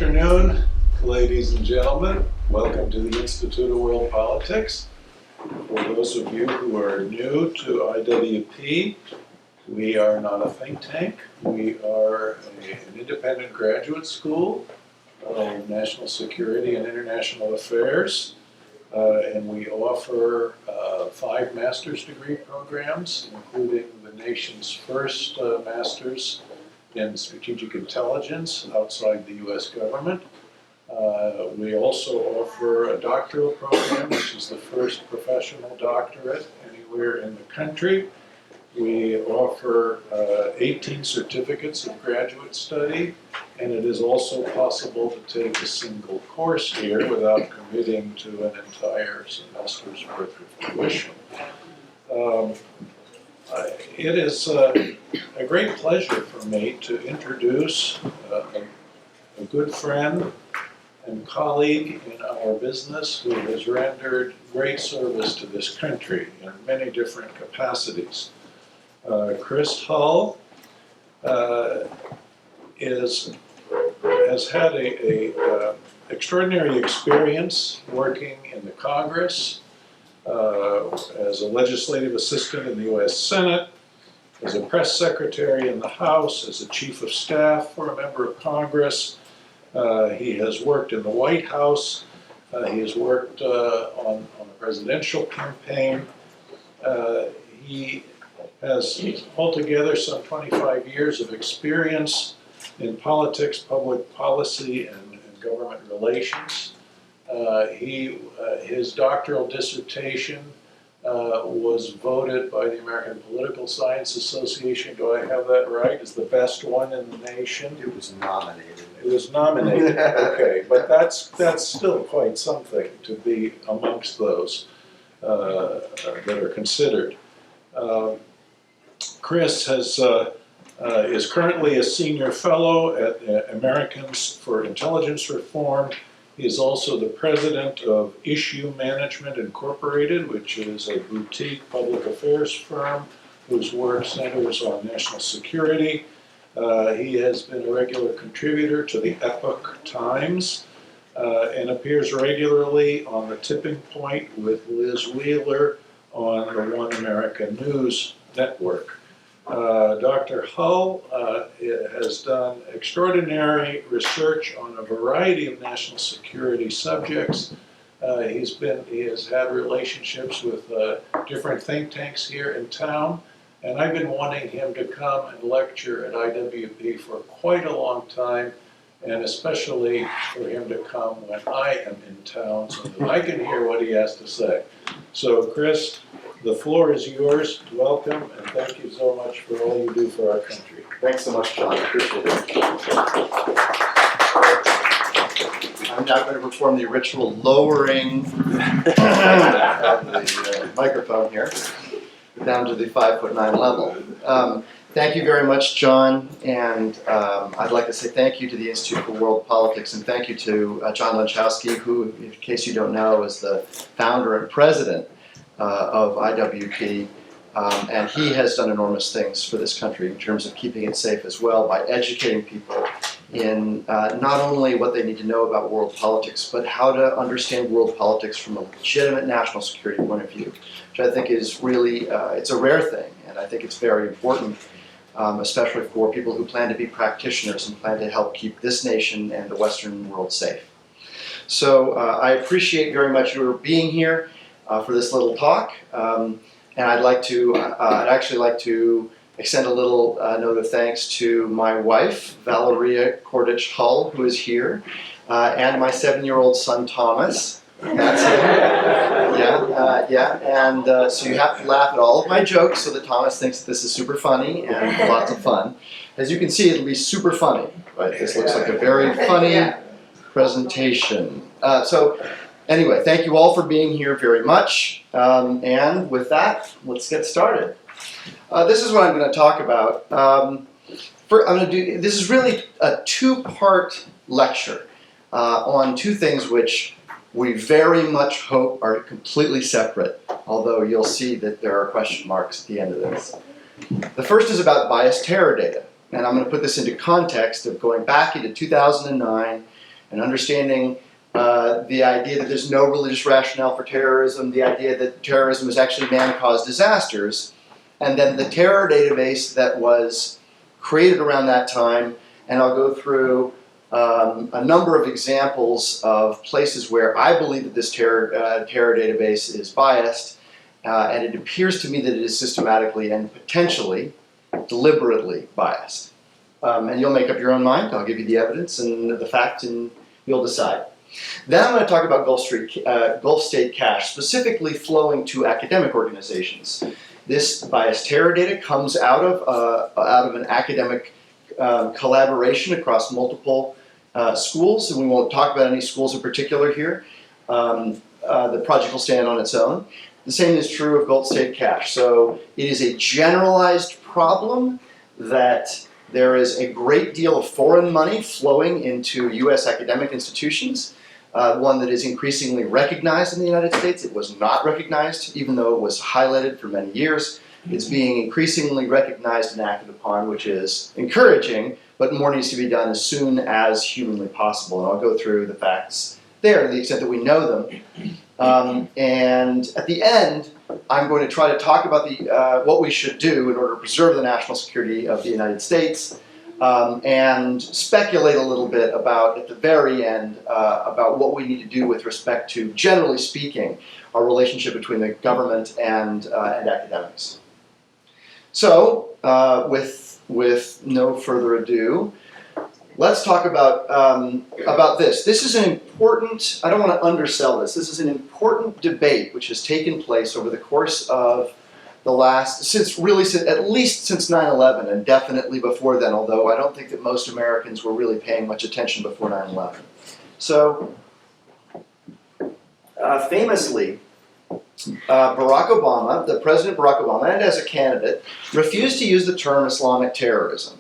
afternoon, ladies and gentlemen. Welcome to the Institute of World Politics. For those of you who are new to IWP, we are not a think tank. We are an independent graduate school of national security and international affairs. And we offer 5 master's degree programs, including the nation's first master's in strategic intelligence outside the U.S. government. We also offer a doctoral program, which is the first professional doctorate anywhere in the country. We offer 18 certificates of graduate study, and it is also possible to take a single course here without committing to an entire semester's worth of tuition. It is a great pleasure for me to introduce a good friend and colleague in our business who has rendered great service to this country in many different capacities. Chris Hull has had a extraordinary experience working in the Congress, as a legislative assistant in the U.S. Senate, as a press secretary in the House, as a chief of staff for a member of Congress. He has worked in the White House. He has worked on the presidential campaign. He has altogether some 25 years of experience in politics, public policy, and government relations. His doctoral dissertation was voted by the American Political Science Association, do I have that right, as the best one in the nation? It was nominated. It was nominated, okay, but that's still quite something to be amongst those that are considered. Chris is currently a senior fellow at Americans for Intelligence Reform. He is also the president of Issue Management Incorporated, which is a boutique public affairs firm whose work centers on national security. He has been a regular contributor to the Epoch Times and appears regularly on The Tipping Point with Liz Wheeler on the One America News Network. Dr. Hull has done extraordinary research on a variety of national security subjects. He has had relationships with different think tanks here in town, and I've been wanting him to come and lecture at IWP for quite a long time, and especially for him to come when I am in town so that I can hear what he has to say. So, Chris, the floor is yours. Welcome, and thank you so much for all you do for our country. Thanks so much, John. I appreciate it. I'm now going to perform the ritual lowering of the microphone here down to the 5'9" level. Thank you very much, John, and I'd like to say thank you to the Institute for World Politics, and thank you to John Lenchowski, who, in case you don't know, is the founder and president of IWP, and he has done enormous things for this country in terms of keeping it safe as well by educating people in not only what they need to know about world politics, but how to understand world politics from a legitimate national security point of view, which I think is really, it's a rare thing, and I think it's very important, especially for people who plan to be practitioners and plan to help keep this nation and the Western world safe. So I appreciate very much your being here for this little talk, and I'd actually like to extend a little note of thanks to my wife, Valeria Kordich Hull, who is here, and my 7-year-old son, Thomas. That's him. And so you have to laugh at all of my jokes so that Thomas thinks that this is super funny and lots of fun. As you can see, it'll be super funny, right? This looks like a very funny presentation. Anyway, thank you all for being here very much, and with that, let's get started. This is what I'm going to talk about. This is really a 2-part lecture on 2 things which we very much hope are completely separate, although you'll see that there are question marks at the end of this. The first is about biased terror data, and I'm going to put this into context of going back into 2009 and understanding the idea that there's no religious rationale for terrorism, the idea that terrorism is actually man-caused disasters, and then the terror database that was created around that time. And I'll go through a number of examples of places where I believe that this terror database is biased, and it appears to me that it is systematically and potentially deliberately biased. And you'll make up your own mind. I'll give you the evidence and the facts, and you'll decide. Then I'm going to talk about Gulf State cash, specifically flowing to academic organizations. This biased terror data comes out of an academic collaboration across multiple schools, and we won't talk about any schools in particular here. The project will stand on its own. The same is true of Gulf State cash. So it is a generalized problem that there is a great deal of foreign money flowing into U.S. academic institutions, one that is increasingly recognized in the United States. It was not recognized, even though it was highlighted for many years. It's being increasingly recognized and acted upon, which is encouraging, but more needs to be done as soon as humanly possible. And I'll go through the facts there to the extent that we know them. And at the end, I'm going to try to talk about what we should do in order to preserve the national security of the United States, and speculate a little bit about, at the very end, about what we need to do with respect to, generally speaking, our relationship between the government and academics. So, with no further ado, let's talk about this. This is an important, I don't want to undersell this, this is an important debate which has taken place over the course of the last, at least since 9/11, and definitely before then, although I don't think that most Americans were really paying much attention before 9/11. So, famously, Barack Obama, the President Barack Obama, and as a candidate, refused to use the term Islamic terrorism.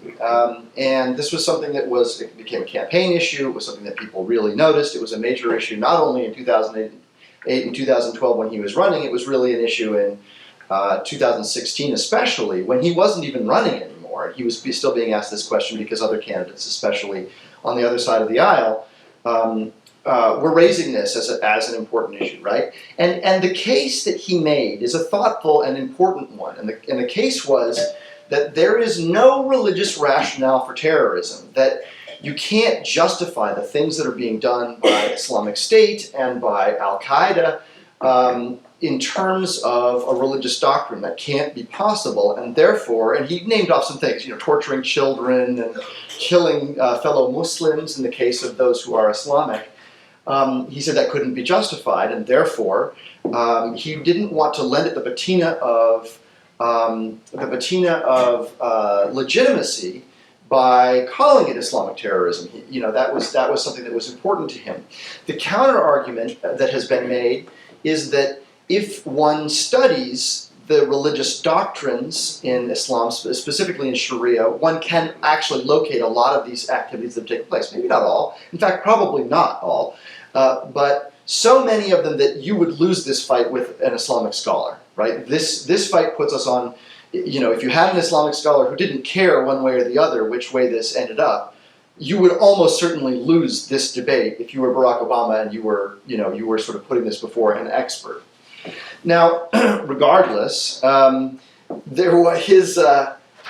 And this was something that it became a campaign issue. It was something that people really noticed. It was a major issue not only in 2008 and 2012 when he was running, it was really an issue in 2016 especially, when he wasn't even running anymore. He was still being asked this question because other candidates, especially on the other side of the aisle, were raising this as an important issue, right? And the case that he made is a thoughtful and important one. And the case was that there is no religious rationale for terrorism, that you can't justify the things that are being done by Islamic State and by Al-Qaeda in terms of a religious doctrine. That can't be possible, and therefore, and he named off some things, torturing children and killing fellow Muslims in the case of those who are Islamic. He said that couldn't be justified, and therefore he didn't want to lend it the patina of legitimacy by calling it Islamic terrorism. That was something that was important to him. The counter argument that has been made is that if one studies the religious doctrines in Islam, specifically in Sharia, one can actually locate a lot of these activities that take place. Maybe not all. In fact, probably not all. But so many of them that you would lose this fight with an Islamic scholar, right? This fight puts us on, if you had an Islamic scholar who didn't care one way or the other which way this ended up, you would almost certainly lose this debate if you were Barack Obama and you were sort of putting this before an expert. Now, regardless, there was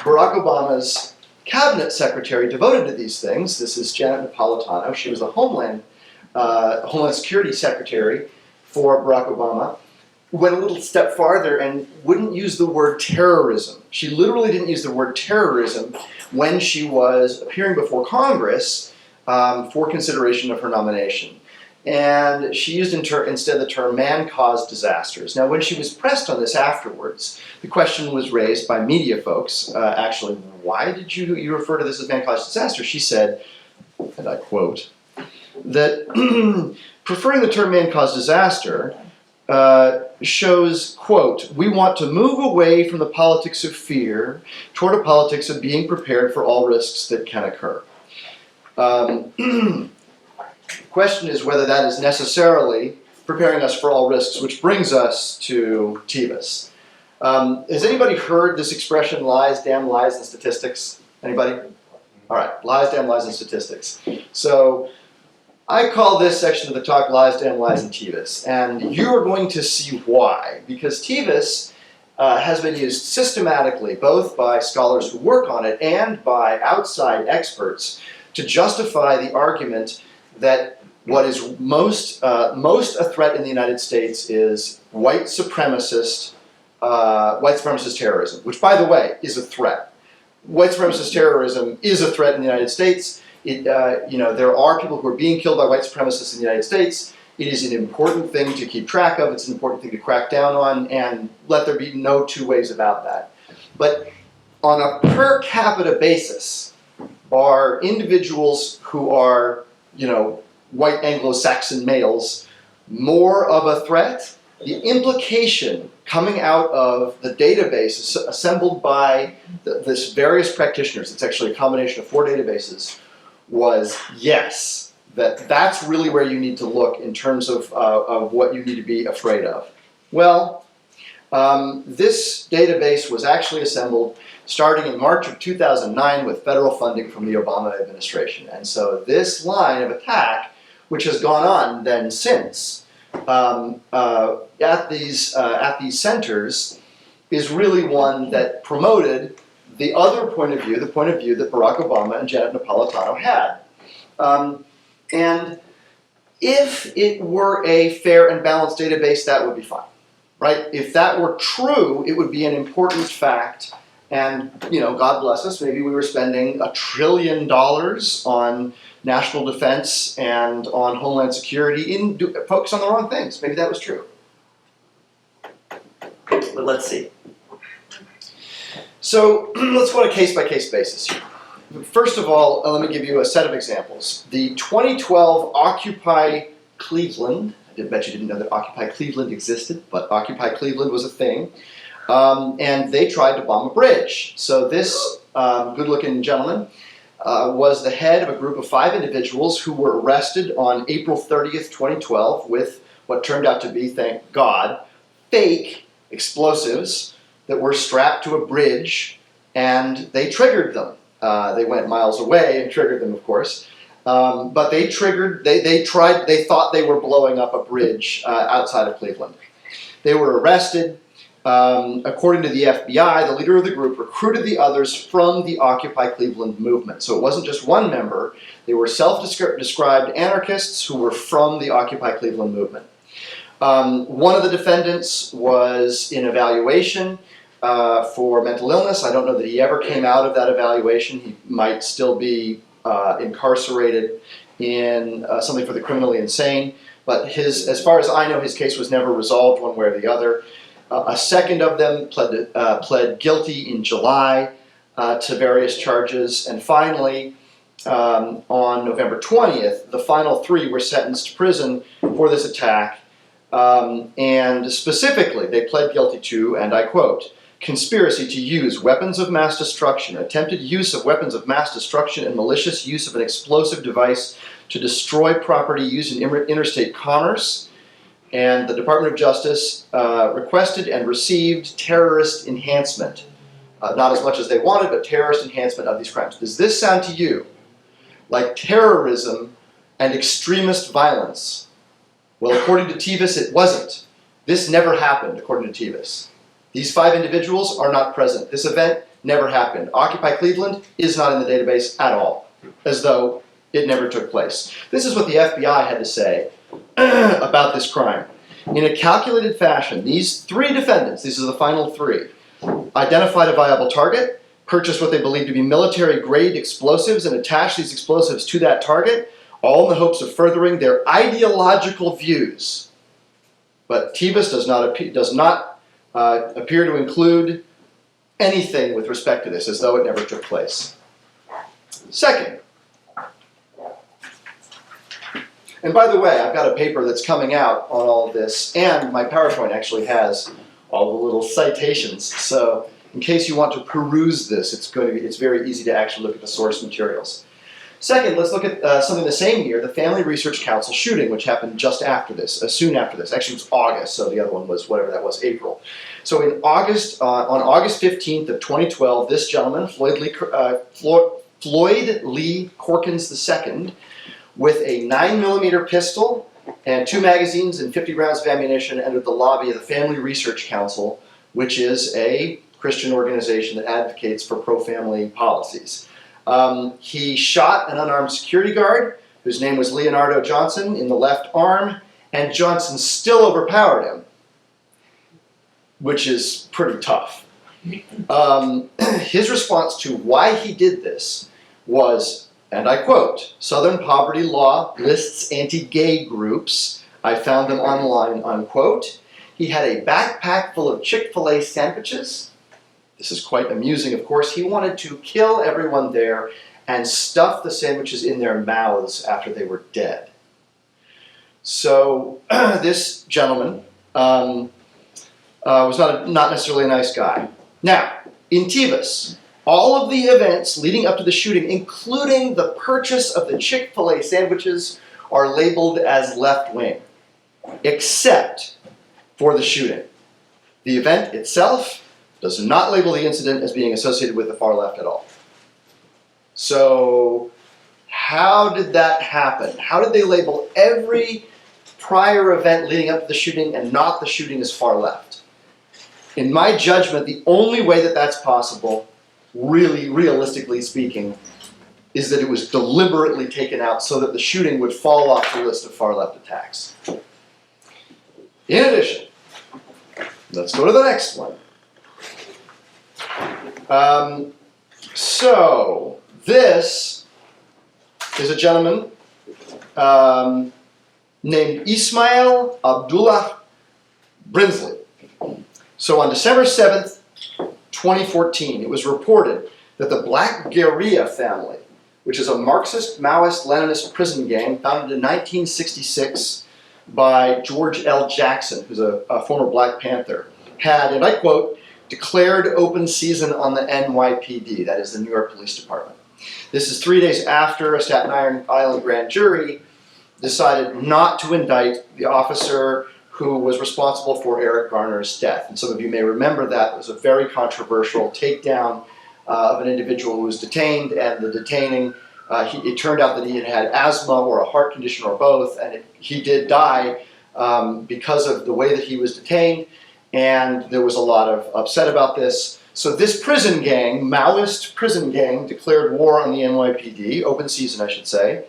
Barack Obama's cabinet secretary devoted to these things. This is Janet Napolitano. She was the Homeland Security Secretary for Barack Obama. Went a little step farther and wouldn't use the word terrorism. She literally didn't use the word terrorism when she was appearing before Congress for consideration of her nomination. And she used instead the term man-caused disasters. Now, when she was pressed on this afterwards, the question was raised by media folks, actually, why did you refer to this as man-caused disaster? She said, and I quote, that preferring the term man-caused disaster shows, quote, we want to move away from the politics of fear toward a politics of being prepared for all risks that can occur. The question is whether that is necessarily preparing us for all risks, which brings us to TEVUS. Has anybody heard this expression, lies, damn lies, and statistics? Anybody? All right, lies, damn lies, and statistics. So I call this section of the talk Lies to Analyze in TEVUS, and you are going to see why, because TEVUS has been used systematically both by scholars who work on it and by outside experts to justify the argument that what is most a threat in the United States is white supremacist terrorism, which, by the way, is a threat. White supremacist terrorism is a threat in the United States. There are people who are being killed by white supremacists in the United States. It is an important thing to keep track of. It's an important thing to crack down on, and let there be no two ways about that. But on a per capita basis, are individuals who are, white Anglo-Saxon males more of a threat? The implication coming out of the database assembled by this various practitioners, it's actually a combination of 4 databases, was yes, that's really where you need to look in terms of what you need to be afraid of. Well, this database was actually assembled starting in March of 2009 with federal funding from the Obama administration. And so this line of attack, which has gone on then since, at these centers, is really one that promoted the other point of view, the point of view that Barack Obama and Janet Napolitano had. And if it were a fair and balanced database, that would be fine, right? If that were true, it would be an important fact. And, God bless us, maybe we were spending $1 trillion on national defense and on homeland security focus on the wrong things. Maybe that was true. But let's see. So let's go on a case-by-case basis here. First of all, let me give you a set of examples. The 2012 Occupy Cleveland, I bet you didn't know that Occupy Cleveland existed, but Occupy Cleveland was a thing. And they tried to bomb a bridge. So this good-looking gentleman was the head of a group of 5 individuals who were arrested on April 30th, 2012 with what turned out to be, thank God, fake explosives that were strapped to a bridge, and they triggered them. They went miles away and triggered them, of course. But they thought they were blowing up a bridge outside of Cleveland. They were arrested. According to the FBI, the leader of the group recruited the others from the Occupy Cleveland movement. So it wasn't just one member. They were self-described anarchists who were from the Occupy Cleveland movement. One of the defendants was in evaluation for mental illness. I don't know that he ever came out of that evaluation. He might still be incarcerated in something for the criminally insane. But as far as I know, his case was never resolved one way or the other. A second of them pled guilty in July to various charges. And finally, on November 20th, the final 3 were sentenced to prison for this attack. And specifically, they pled guilty to, and I quote, conspiracy to use weapons of mass destruction, attempted use of weapons of mass destruction, and malicious use of an explosive device to destroy property used in interstate commerce. And the Department of Justice requested and received terrorist enhancement. Not as much as they wanted, but terrorist enhancement of these crimes. Does this sound to you like terrorism and extremist violence? Well, according to TEVUS, it wasn't. This never happened, according to TEVUS. These 5 individuals are not present. This event never happened. Occupy Cleveland is not in the database at all, as though it never took place. This is what the FBI had to say about this crime. In a calculated fashion, these 3 defendants, these are the final 3, identified a viable target, purchased what they believed to be military-grade explosives, and attached these explosives to that target, all in the hopes of furthering their ideological views. But TEVUS does not appear to include anything with respect to this, as though it never took place. Second, and by the way, I've got a paper that's coming out on all of this, and my PowerPoint actually has all the little citations. So in case you want to peruse this, it's very easy to actually look at the source materials. Second, let's look at something the same year, the Family Research Council shooting, which happened just after this, soon after this. Actually, it was August, so the other one was whatever that was, April. So in August, on August 15th of 2012, this gentleman, Floyd Lee Corkins II, with a 9mm pistol and 2 magazines and 50 rounds of ammunition entered the lobby of the Family Research Council, which is a Christian organization that advocates for pro-family policies. He shot an unarmed security guard, whose name was Leonardo Johnson, in the left arm, and Johnson still overpowered him, which is pretty tough. His response to why he did this was, and I quote, "Southern poverty law lists anti-gay groups. I found them online," unquote. He had a backpack full of Chick-fil-A sandwiches. This is quite amusing, of course. He wanted to kill everyone there and stuff the sandwiches in their mouths after they were dead. So this gentleman was not necessarily a nice guy. Now, in TEVUS, all of the events leading up to the shooting, including the purchase of the Chick-fil-A sandwiches, are labeled as left-wing, except for the shooting. The event itself does not label the incident as being associated with the far left at all. So, how did that happen? How did they label every prior event leading up to the shooting and not the shooting as far left? In my judgment, the only way that that's possible, really realistically speaking, is that it was deliberately taken out so that the shooting would fall off the list of far left attacks. In addition, let's go to the next one. So, this is a gentleman named Ismail Abdullah Brinsley. So on December 7th, 2014, it was reported that the Black Guerrilla family, which is a Marxist, Maoist, Leninist prison gang founded in 1966 by George L. Jackson, who's a former Black Panther, had, and I quote, declared open season on the NYPD, that is the New York Police Department. This is 3 days after a Staten Island grand jury decided not to indict the officer who was responsible for Eric Garner's death. And some of you may remember that. It was a very controversial takedown of an individual who was detained, and the detaining, it turned out that he had had asthma or a heart condition or both, and he did die because of the way that he was detained, and there was a lot of upset about this. So this prison gang, Maoist prison gang, declared war on the NYPD, open season I should say,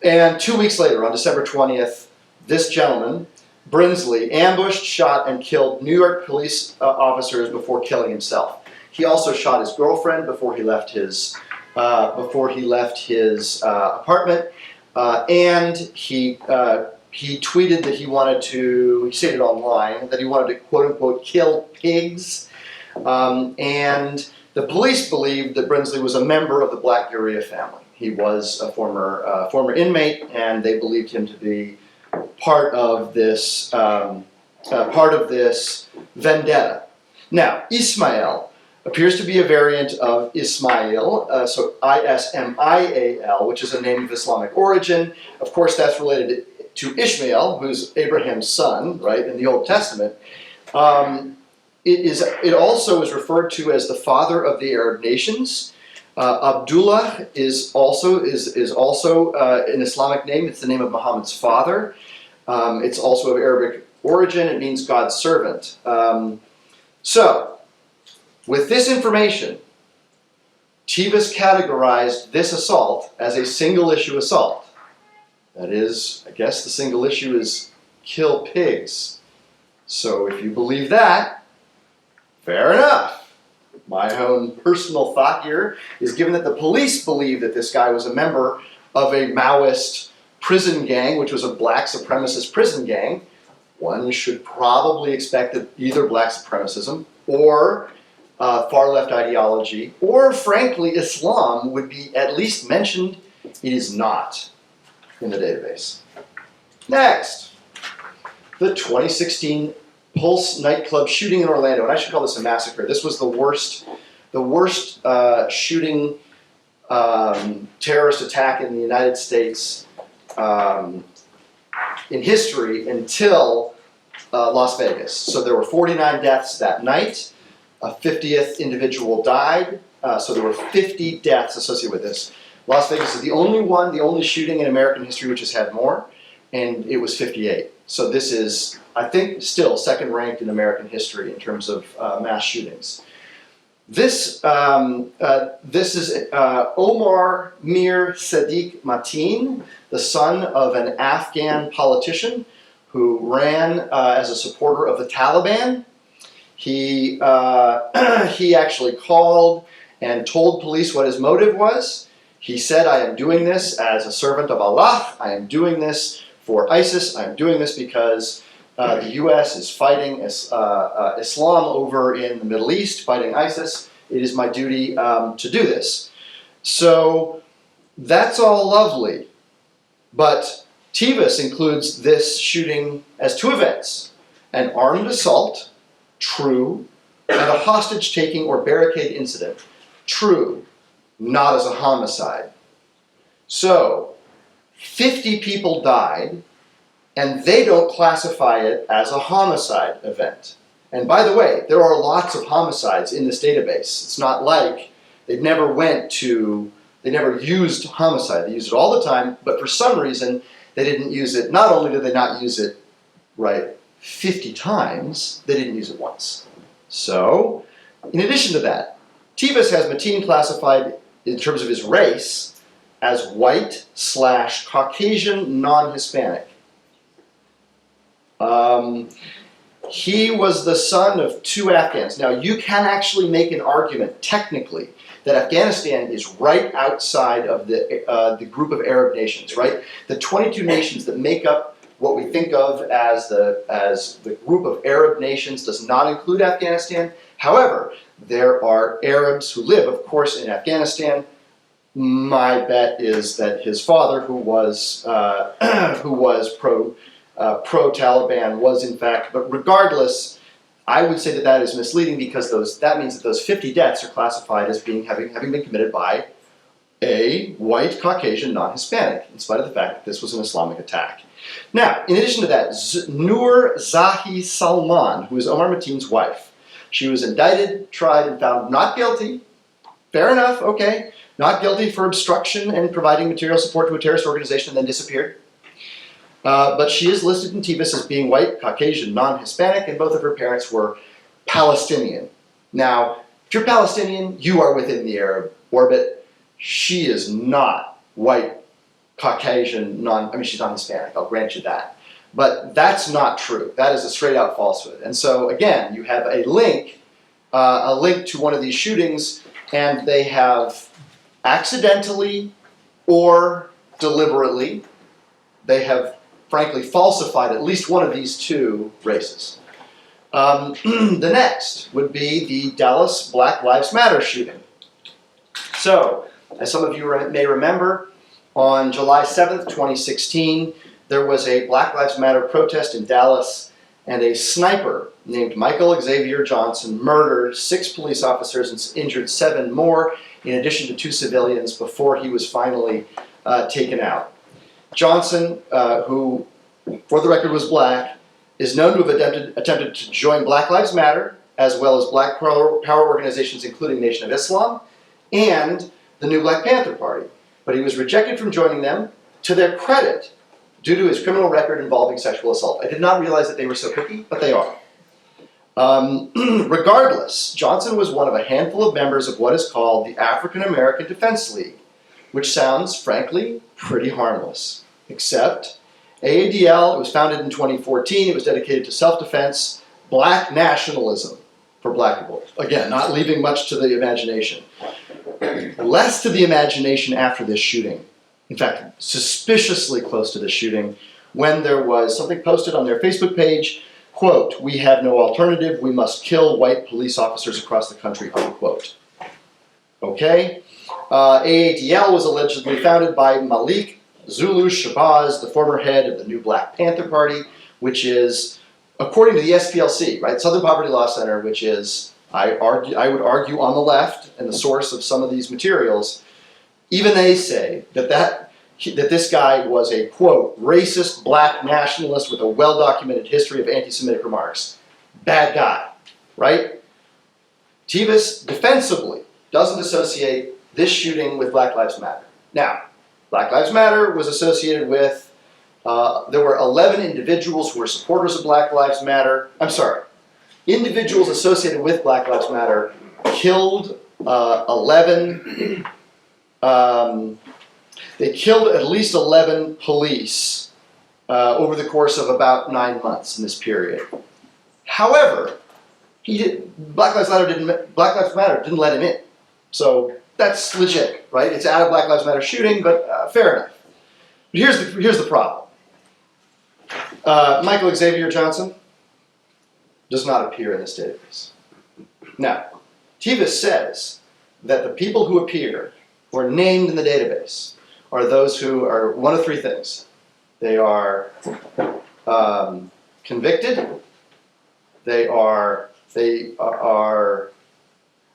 and 2 weeks later, on December 20th, this gentleman, Brinsley, ambushed, shot, and killed New York police officers before killing himself. He also shot his girlfriend before he left his apartment, and he tweeted that he stated online that he wanted to quote-unquote kill pigs, and the police believed that Brinsley was a member of the Black Guerrilla family. He was a former inmate, and they believed him to be part of this vendetta. Now, Ismail appears to be a variant of Ismail, so Ismail, which is a name of Islamic origin. Of course, that's related to Ishmael, who's Abraham's son, right, in the Old Testament. It also is referred to as the father of the Arab nations. Abdullah is also an Islamic name. It's the name of Muhammad's father. It's also of Arabic origin. It means God's servant. So, with this information, TEVUS categorized this assault as a single-issue assault. That is, I guess the single issue is kill pigs. So if you believe that, fair enough. My own personal thought here is, given that the police believe that this guy was a member of a Maoist prison gang, which was a black supremacist prison gang, one should probably expect that either black supremacism or far-left ideology, or frankly Islam, would be at least mentioned. It is not in the database. Next, the 2016 Pulse nightclub shooting in Orlando, and I should call this a massacre. This was the worst shooting terrorist attack in the United States in history until Las Vegas. So there were 49 deaths that night. A 50th individual died. So there were 50 deaths associated with this. Las Vegas is the only one, the only shooting in American history which has had more, and it was 58. So this is, I think, still second ranked in American history in terms of mass shootings. This is Omar Mir Sadiq Mateen, the son of an Afghan politician who ran as a supporter of the Taliban. He actually called and told police what his motive was. He said, I am doing this as a servant of Allah. I am doing this for ISIS. I am doing this because the U.S. is fighting Islam over in the Middle East, fighting ISIS. It is my duty to do this. So that's all lovely. But TEVUS includes this shooting as two events: an armed assault, true, and a hostage-taking or barricade incident, true, not as a homicide. So 50 people died, and they don't classify it as a homicide event. And by the way, there are lots of homicides in this database. It's not like they never used homicide. They use it all the time, but for some reason, they didn't use it. Not only did they not use it, 50 times, they didn't use it once. So, in addition to that, TEVUS has Mateen classified in terms of his race as white/Caucasian non-Hispanic. He was the son of two Afghans. Now, you can actually make an argument, technically, that Afghanistan is right outside of the group of Arab nations, right? The 22 nations that make up what we think of as the group of Arab nations does not include Afghanistan. However, there are Arabs who live, of course, in Afghanistan. My bet is that his father, who was pro-Taliban, was in fact. But regardless, I would say that that is misleading because that means that those 50 deaths are classified as having been committed by a white Caucasian non-Hispanic, in spite of the fact that this was an Islamic attack. Now, in addition to that, Noor Zahi Salman, who is Omar Mateen's wife, she was indicted, tried, and found not guilty. Fair enough, okay. Not guilty for obstruction and providing material support to a terrorist organization and then disappeared. But she is listed in TEVUS as being white, Caucasian, non-Hispanic, and both of her parents were Palestinian. Now, if you're Palestinian, you are within the Arab orbit. She is not white, Caucasian, she's not Hispanic, I'll grant you that. But that's not true. That is a straight-out falsehood. And so, again, you have a link to one of these shootings, and they have accidentally or deliberately, they have frankly falsified at least one of these two races. The next would be the Dallas Black Lives Matter shooting. So, as some of you may remember, on July 7th, 2016, there was a Black Lives Matter protest in Dallas, and a sniper named Michael Xavier Johnson murdered 6 police officers and injured 7 more, in addition to 2 civilians, before he was finally taken out. Johnson, who, for the record, was black, is known to have attempted to join Black Lives Matter, as well as Black Power organizations, including Nation of Islam, and the New Black Panther Party. But he was rejected from joining them, to their credit, due to his criminal record involving sexual assault. I did not realize that they were so picky, but they are. Regardless, Johnson was one of a handful of members of what is called the African American Defense League, which sounds, frankly, pretty harmless. Except, AADL, it was founded in 2014, it was dedicated to self-defense, black nationalism for black people. Again, not leaving much to the imagination. Less to the imagination after this shooting. In fact, suspiciously close to the shooting, when there was something posted on their Facebook page, quote, "We have no alternative, we must kill white police officers across the country," unquote. Okay? AADL was allegedly founded by Malik Zulu Shabazz, the former head of the New Black Panther Party, which is, according to the SPLC, right, Southern Poverty Law Center, which is, I would argue, on the left, and the source of some of these materials, even they say that this guy was a, quote, racist black nationalist with a well-documented history of anti-Semitic remarks. Bad guy, right? TEVUS defensively doesn't associate this shooting with Black Lives Matter. Now, Black Lives Matter was associated with, there were 11 individuals who were supporters of Black Lives Matter. I'm sorry, individuals associated with Black Lives Matter killed 11, they killed at least 11 police over the course of about 9 months in this period. However, Black Lives Matter didn't let him in. So that's legit, right? It's out of Black Lives Matter shooting, but fair enough. But here's the problem. Michael Xavier Johnson does not appear in this database. Now, TEVUS says that the people who appear or named in the database are those who are one of three things. They are convicted. They are.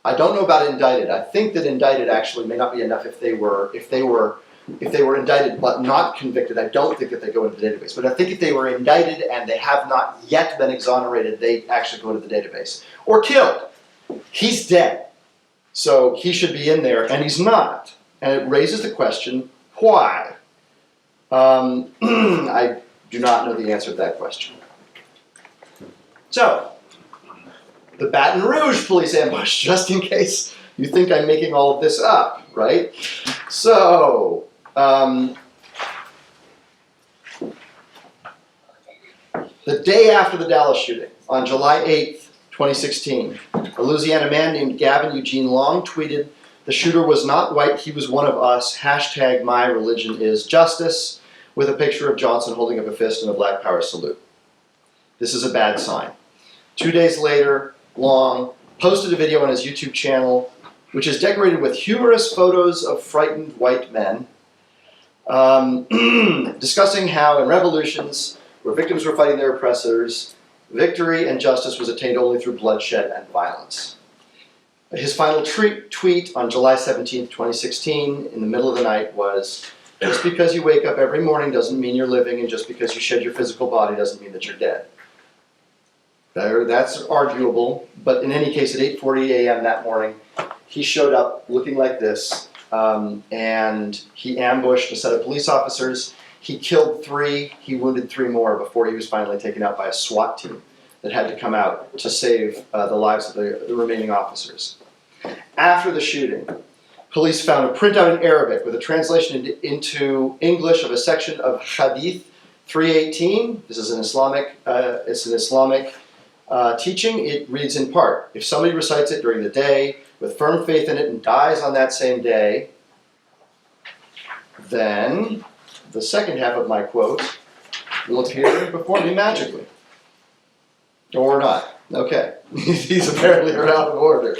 I don't know about indicted. I think that indicted actually may not be enough if they were indicted but not convicted. I don't think that they go into the database. But I think if they were indicted and they have not yet been exonerated, they actually go into the database. Or killed. He's dead. So he should be in there, and he's not. And it raises the question, why? I do not know the answer to that question. So, the Baton Rouge police ambush, just in case you think I'm making all of this up, right? So, the day after the Dallas shooting, on July 8th, 2016, a Louisiana man named Gavin Eugene Long tweeted, "The shooter was not white, he was one of us, hashtag my religion is justice," with a picture of Johnson holding up a fist in a Black Power salute. This is a bad sign. 2 days later, Long posted a video on his YouTube channel, which is decorated with humorous photos of frightened white men, discussing how in revolutions, where victims were fighting their oppressors, victory and justice was attained only through bloodshed and violence. His final tweet on July 17th, 2016, in the middle of the night was, "Just because you wake up every morning doesn't mean you're living, and just because you shed your physical body doesn't mean that you're dead." That's arguable, but in any case, at 8:40 a.m. that morning, he showed up looking like this, and he ambushed a set of police officers. He killed 3, he wounded 3 more before he was finally taken out by a SWAT team that had to come out to save the lives of the remaining officers. After the shooting, police found a printout in Arabic with a translation into English of a section of Hadith 318. This is an Islamic, teaching. It reads in part, "If somebody recites it during the day with firm faith in it and dies on that same day, then," the second half of my quote, "will appear before me magically." Or not. Okay. These apparently are out of order.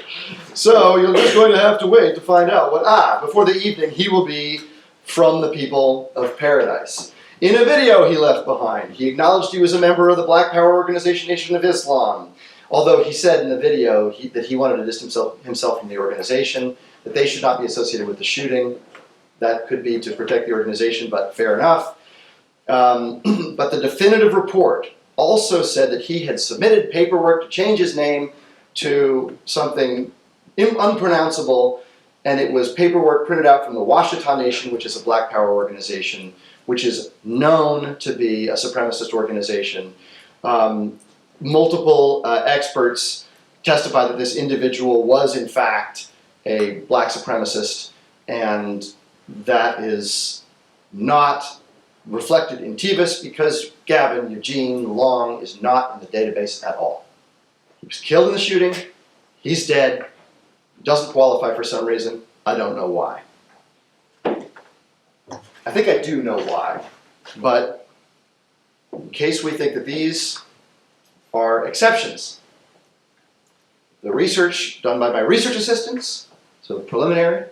So you're just going to have to wait to find out what, before the evening he will be from the people of paradise. In a video he left behind, he acknowledged he was a member of the Black Power organization Nation of Islam, although he said in the video that he wanted to distance himself from the organization, that they should not be associated with the shooting. That could be to protect the organization, but fair enough. But the definitive report also said that he had submitted paperwork to change his name to something unpronounceable, and it was paperwork printed out from the Washita Nation, which is a Black Power organization, which is known to be a supremacist organization. Multiple experts testified that this individual was in fact a black supremacist, and that is not reflected in TEVUS because Gavin Eugene Long is not in the database at all. He was killed in the shooting, he's dead, doesn't qualify for some reason, I don't know why. I think I do know why, but in case we think that these are exceptions, the research done by my research assistants, so preliminary,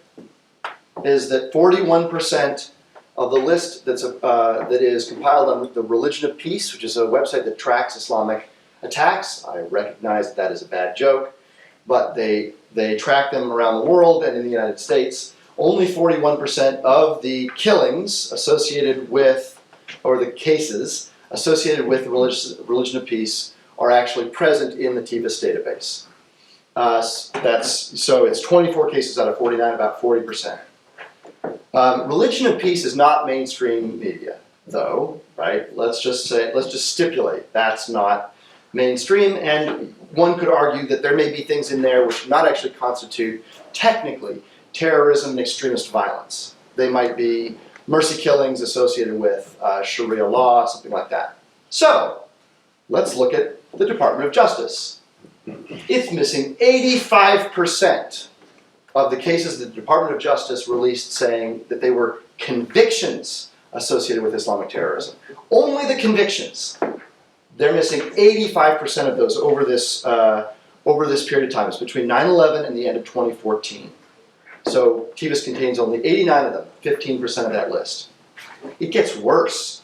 is that 41% of the list that is compiled on the Religion of Peace, which is a website that tracks Islamic attacks. I recognize that is a bad joke, but they track them around the world and in the United States. Only 41% of the killings associated with, or the cases associated with the Religion of Peace are actually present in the TEVUS database. So it's 24 cases out of 49, about 40%. Religion and peace is not mainstream media, though, right? Let's just stipulate that's not mainstream, and one could argue that there may be things in there which do not actually constitute, technically, terrorism and extremist violence. They might be mercy killings associated with Sharia law, something like that. So, let's look at the Department of Justice. It's missing 85% of the cases the Department of Justice released saying that they were convictions associated with Islamic terrorism. Only the convictions. They're missing 85% of those over this period of time. It's between 9/11 and the end of 2014. So TEVUS contains only 89 of them, 15% of that list. It gets worse.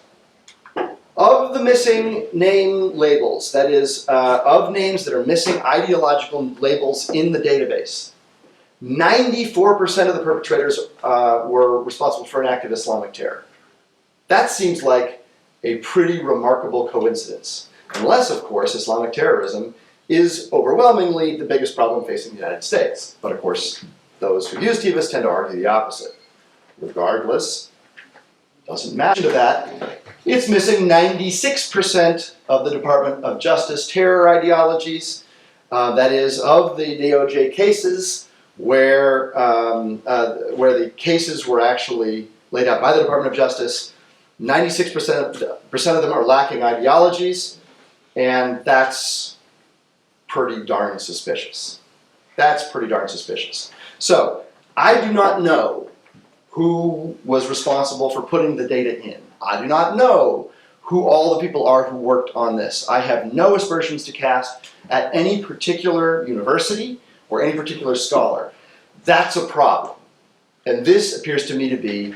Of the missing name labels, that is, of names that are missing ideological labels in the database, 94% of the perpetrators were responsible for an act of Islamic terror. That seems like a pretty remarkable coincidence. Unless, of course, Islamic terrorism is overwhelmingly the biggest problem facing the United States. But of course, those who use TEVUS tend to argue the opposite. Regardless, doesn't matter to that. It's missing 96% of the Department of Justice terror ideologies. That is, of the DOJ cases where the cases were actually laid out by the Department of Justice, 96% of them are lacking ideologies, and that's pretty darn suspicious. That's pretty darn suspicious. So, I do not know who was responsible for putting the data in. I do not know who all the people are who worked on this. I have no aspersions to cast at any particular university or any particular scholar. That's a problem. And this appears to me to be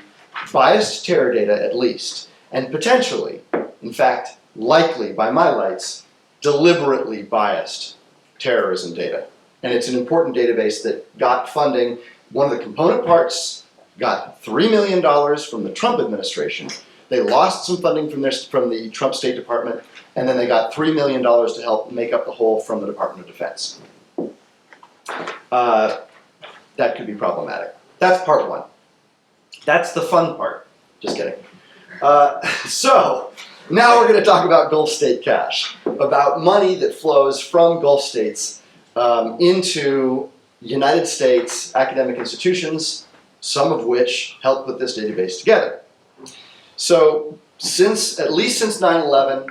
biased terror data at least, and potentially, in fact, likely by my lights, deliberately biased terrorism data. And it's an important database that got funding. One of the component parts got $3 million from the Trump administration. They lost some funding from the Trump State Department, and then they got $3 million to help make up the hole from the Department of Defense. That could be problematic. That's part one. That's the fun part. Just kidding. So, now we're going to talk about Gulf State cash, about money that flows from Gulf states into United States academic institutions, some of which help put this database together. So, at least since 9/11,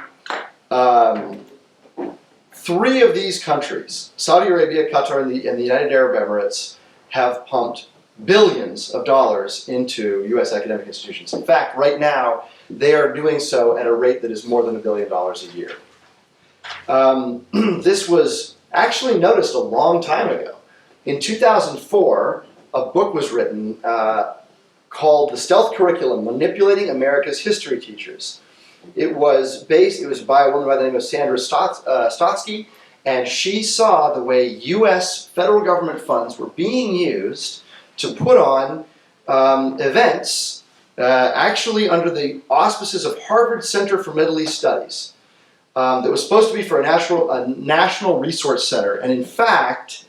3 of these countries, Saudi Arabia, Qatar, and the United Arab Emirates, have pumped billions of dollars into U.S. academic institutions. In fact, right now, they are doing so at a rate that is more than $1 billion a year. This was actually noticed a long time ago. In 2004, a book was written called The Stealth Curriculum, Manipulating America's History Teachers. It was by a woman by the name of Sandra Stotsky, and she saw the way U.S. federal government funds were being used to put on events actually under the auspices of Harvard Center for Middle East Studies that was supposed to be for a national resource center. And in fact,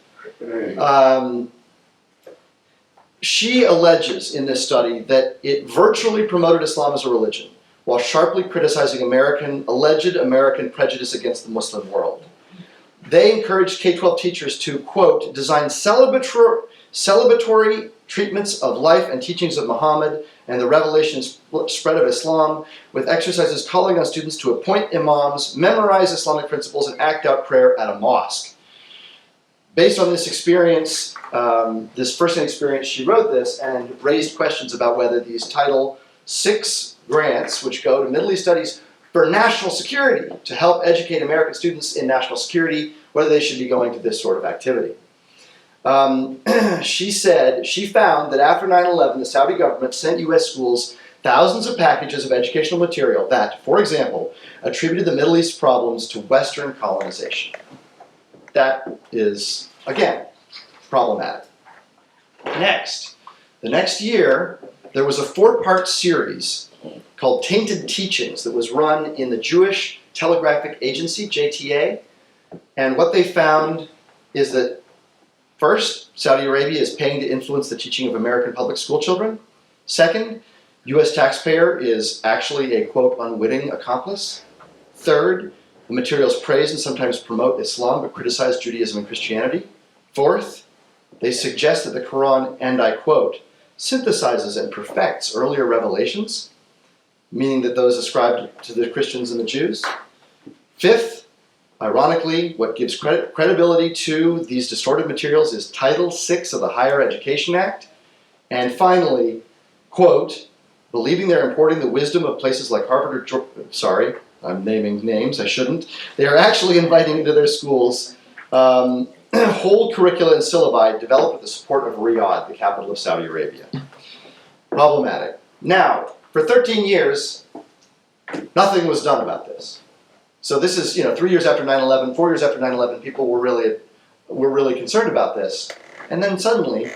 she alleges in this study that it virtually promoted Islam as a religion while sharply criticizing alleged American prejudice against the Muslim world. They encouraged K-12 teachers to, quote, design celebratory treatments of life and teachings of Muhammad and the revelation spread of Islam, with exercises calling on students to appoint imams, memorize Islamic principles, and act out prayer at a mosque. Based on this experience, this first-hand experience, she wrote this and raised questions about whether these Title VI grants, which go to Middle East studies for national security, to help educate American students in national security, whether they should be going to this sort of activity. She said she found that after 9/11, the Saudi government sent U.S. schools thousands of packages of educational material that, for example, attributed the Middle East problems to Western colonization. That is, again, problematic. Next, the next year, there was a 4-part series called Tainted Teachings that was run in the Jewish Telegraphic Agency, JTA, and what they found is that first, Saudi Arabia is paying to influence the teaching of American public school children. Second, US taxpayer is actually a, quote, unwitting accomplice. Third, the materials praise and sometimes promote Islam but criticize Judaism and Christianity. Fourth, they suggest that the Quran, and I quote, synthesizes and perfects earlier revelations, meaning that those ascribed to the Christians and the Jews. Fifth, ironically, what gives credibility to these distorted materials is Title VI of the Higher Education Act. And finally, quote, believing they're importing the wisdom of places like Harvard or sorry, I'm naming names, I shouldn't. They are actually inviting into their schools whole curricula and syllabi developed with the support of Riyadh, the capital of Saudi Arabia. Problematic. Now, for 13 years, nothing was done about this. So this is, 3 years after 9/11, 4 years after 9/11, people were really concerned about this. And then suddenly,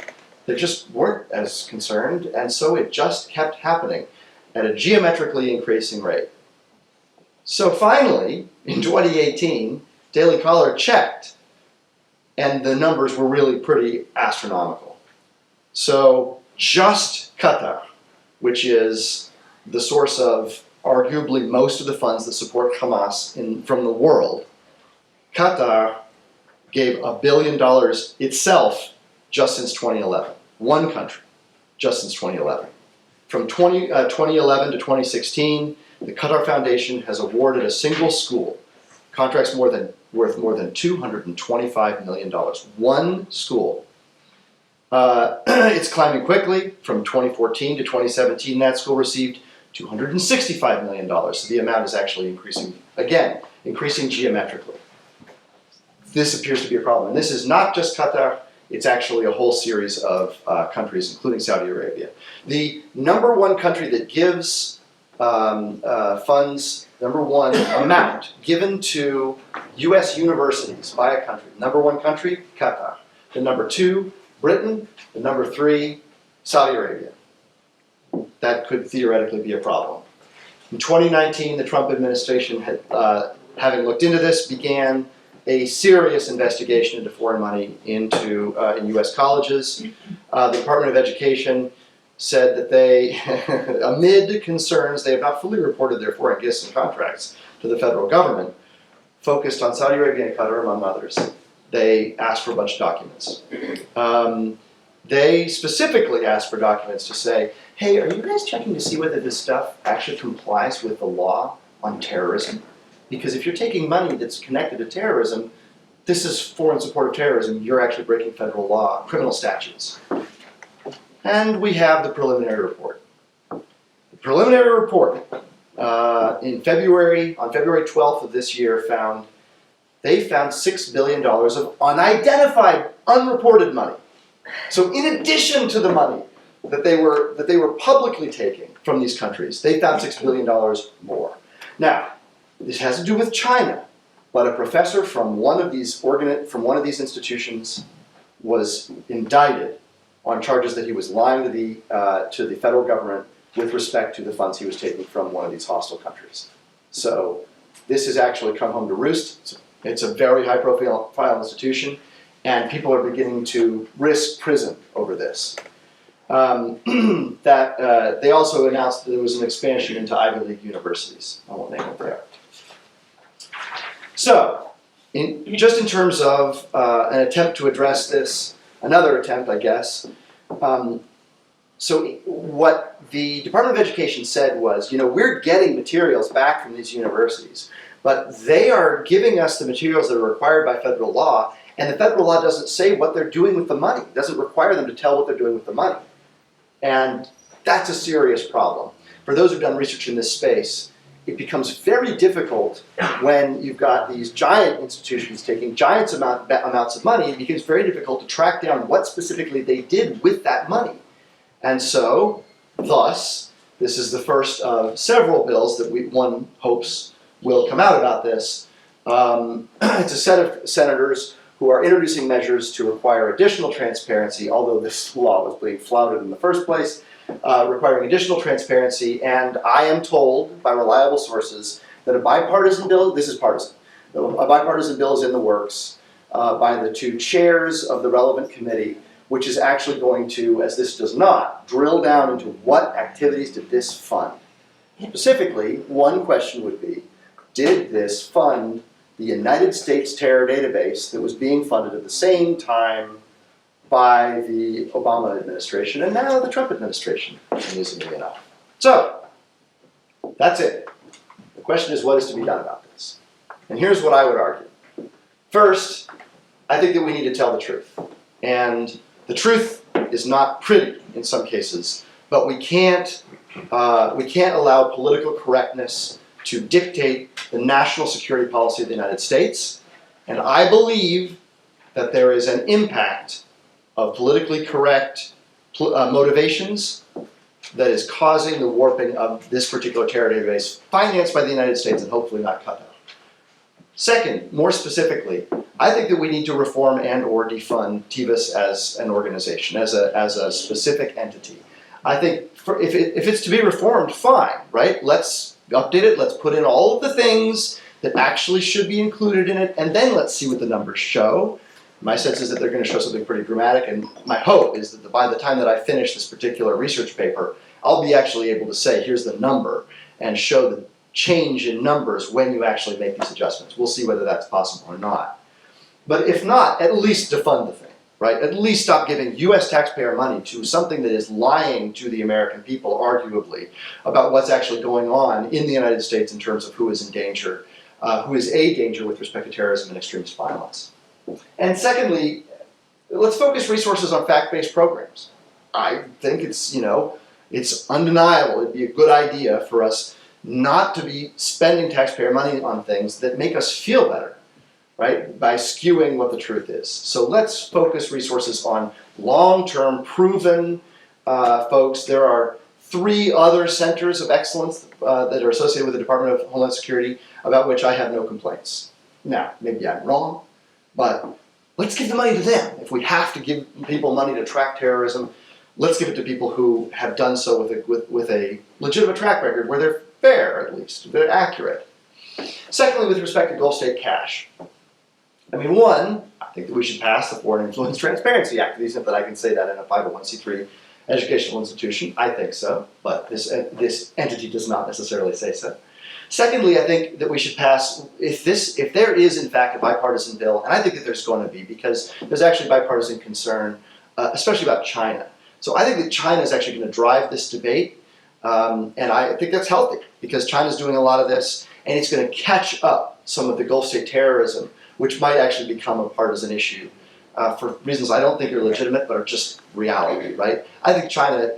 they just weren't as concerned, and so it just kept happening at a geometrically increasing rate. So finally, in 2018, Daily Caller checked, and the numbers were really pretty astronomical. So just Qatar, which is the source of arguably most of the funds that support Hamas from the world, Qatar gave $1 billion itself just since 2011. One country, just since 2011. From 2011 to 2016, the Qatar Foundation has awarded a single school contracts worth more than $225 million. One school. It's climbing quickly. From 2014 to 2017, that school received $265 million. So the amount is actually increasing, again, increasing geometrically. This appears to be a problem. And this is not just Qatar, it's actually a whole series of countries, including Saudi Arabia. The number one country that gives funds, number one amount given to US universities by a country. Number one country, Qatar. The number two, Britain. The number three, Saudi Arabia. That could theoretically be a problem. In 2019, the Trump administration, having looked into this, began a serious investigation into foreign money in US colleges. The Department of Education said that they, amid concerns, they have not fully reported their foreign gifts and contracts to the federal government, focused on Saudi Arabia and Qatar, among others. They asked for a bunch of documents. They specifically asked for documents to say, hey, are you guys checking to see whether this stuff actually complies with the law on terrorism? Because if you're taking money that's connected to terrorism, this is foreign support of terrorism, you're actually breaking federal law, criminal statutes. And we have the preliminary report. The preliminary report on February 12th of this year found $6 billion of unidentified, unreported money. So in addition to the money that they were publicly taking from these countries, they found $6 billion more. Now, this has to do with China, but a professor from one of these institutions was indicted on charges that he was lying to the federal government with respect to the funds he was taking from one of these hostile countries. So this has actually come home to roost. It's a very high-profile institution, and people are beginning to risk prison over this. They also announced that there was an expansion into Ivy League universities. I won't name it there. So, just in terms of an attempt to address this, another attempt, I guess. So what the Department of Education said was, we're getting materials back from these universities, but they are giving us the materials that are required by federal law, and the federal law doesn't say what they're doing with the money. It doesn't require them to tell what they're doing with the money. And that's a serious problem. For those who've done research in this space, it becomes very difficult when you've got these giant institutions taking giant amounts of money. It becomes very difficult to track down what specifically they did with that money. And so, thus, this is the first of several bills that one hopes will come out about this. It's a set of senators who are introducing measures to require additional transparency, although this law was being flouted in the first place. Requiring additional transparency, and I am told by reliable sources that a bipartisan bill, this is partisan, a bipartisan bill is in the works by the two chairs of the relevant committee, which is actually going to, as this does not, drill down into what activities did this fund. Specifically, one question would be, did this fund the United States terror database that was being funded at the same time by the Obama administration and now the Trump administration, amusingly enough. So, that's it. The question is, what is to be done about this? And here's what I would argue. First, I think that we need to tell the truth. And the truth is not pretty in some cases, but we can't allow political correctness to dictate the national security policy of the United States. And I believe that there is an impact of politically correct motivations that is causing the warping of this particular terror database financed by the United States and hopefully not cut out. Second, more specifically, I think that we need to reform and or defund TEVUS as an organization, as a specific entity. I think if it's to be reformed, fine, right? Let's update it, let's put in all of the things that actually should be included in it, and then let's see what the numbers show. My sense is that they're going to show something pretty dramatic, and my hope is that by the time that I finish this particular research paper, I'll be actually able to say, here's the number, and show the change in numbers when you actually make these adjustments. We'll see whether that's possible or not. But if not, at least defund the thing, right? At least stop giving US taxpayer money to something that is lying to the American people, arguably, about what's actually going on in the United States in terms of who is in danger, who is a danger with respect to terrorism and extremist violence. And secondly, let's focus resources on fact-based programs. I think it's undeniable. It'd be a good idea for us not to be spending taxpayer money on things that make us feel better, right? By skewing what the truth is. So let's focus resources on long-term, proven folks. There are 3 other centers of excellence that are associated with the Department of Homeland Security about which I have no complaints. Now, maybe I'm wrong, but let's give the money to them. If we have to give people money to track terrorism, let's give it to people who have done so with a legitimate track record where they're fair, at least, they're accurate. Secondly, with respect to Gulf State cash, I mean, one, I think that we should pass the Foreign Influence Transparency Act, to the extent that I can say that in a 501c3 educational institution. I think so, but this entity does not necessarily say so. Secondly, I think that we should pass, if there is in fact a bipartisan bill, and I think that there's going to be, because there's actually bipartisan concern, especially about China. So I think that China is actually going to drive this debate, and I think that's healthy, because China's doing a lot of this, and it's going to catch up some of the Gulf State terrorism, which might actually become a partisan issue for reasons I don't think are legitimate, but are just reality, right? I think China,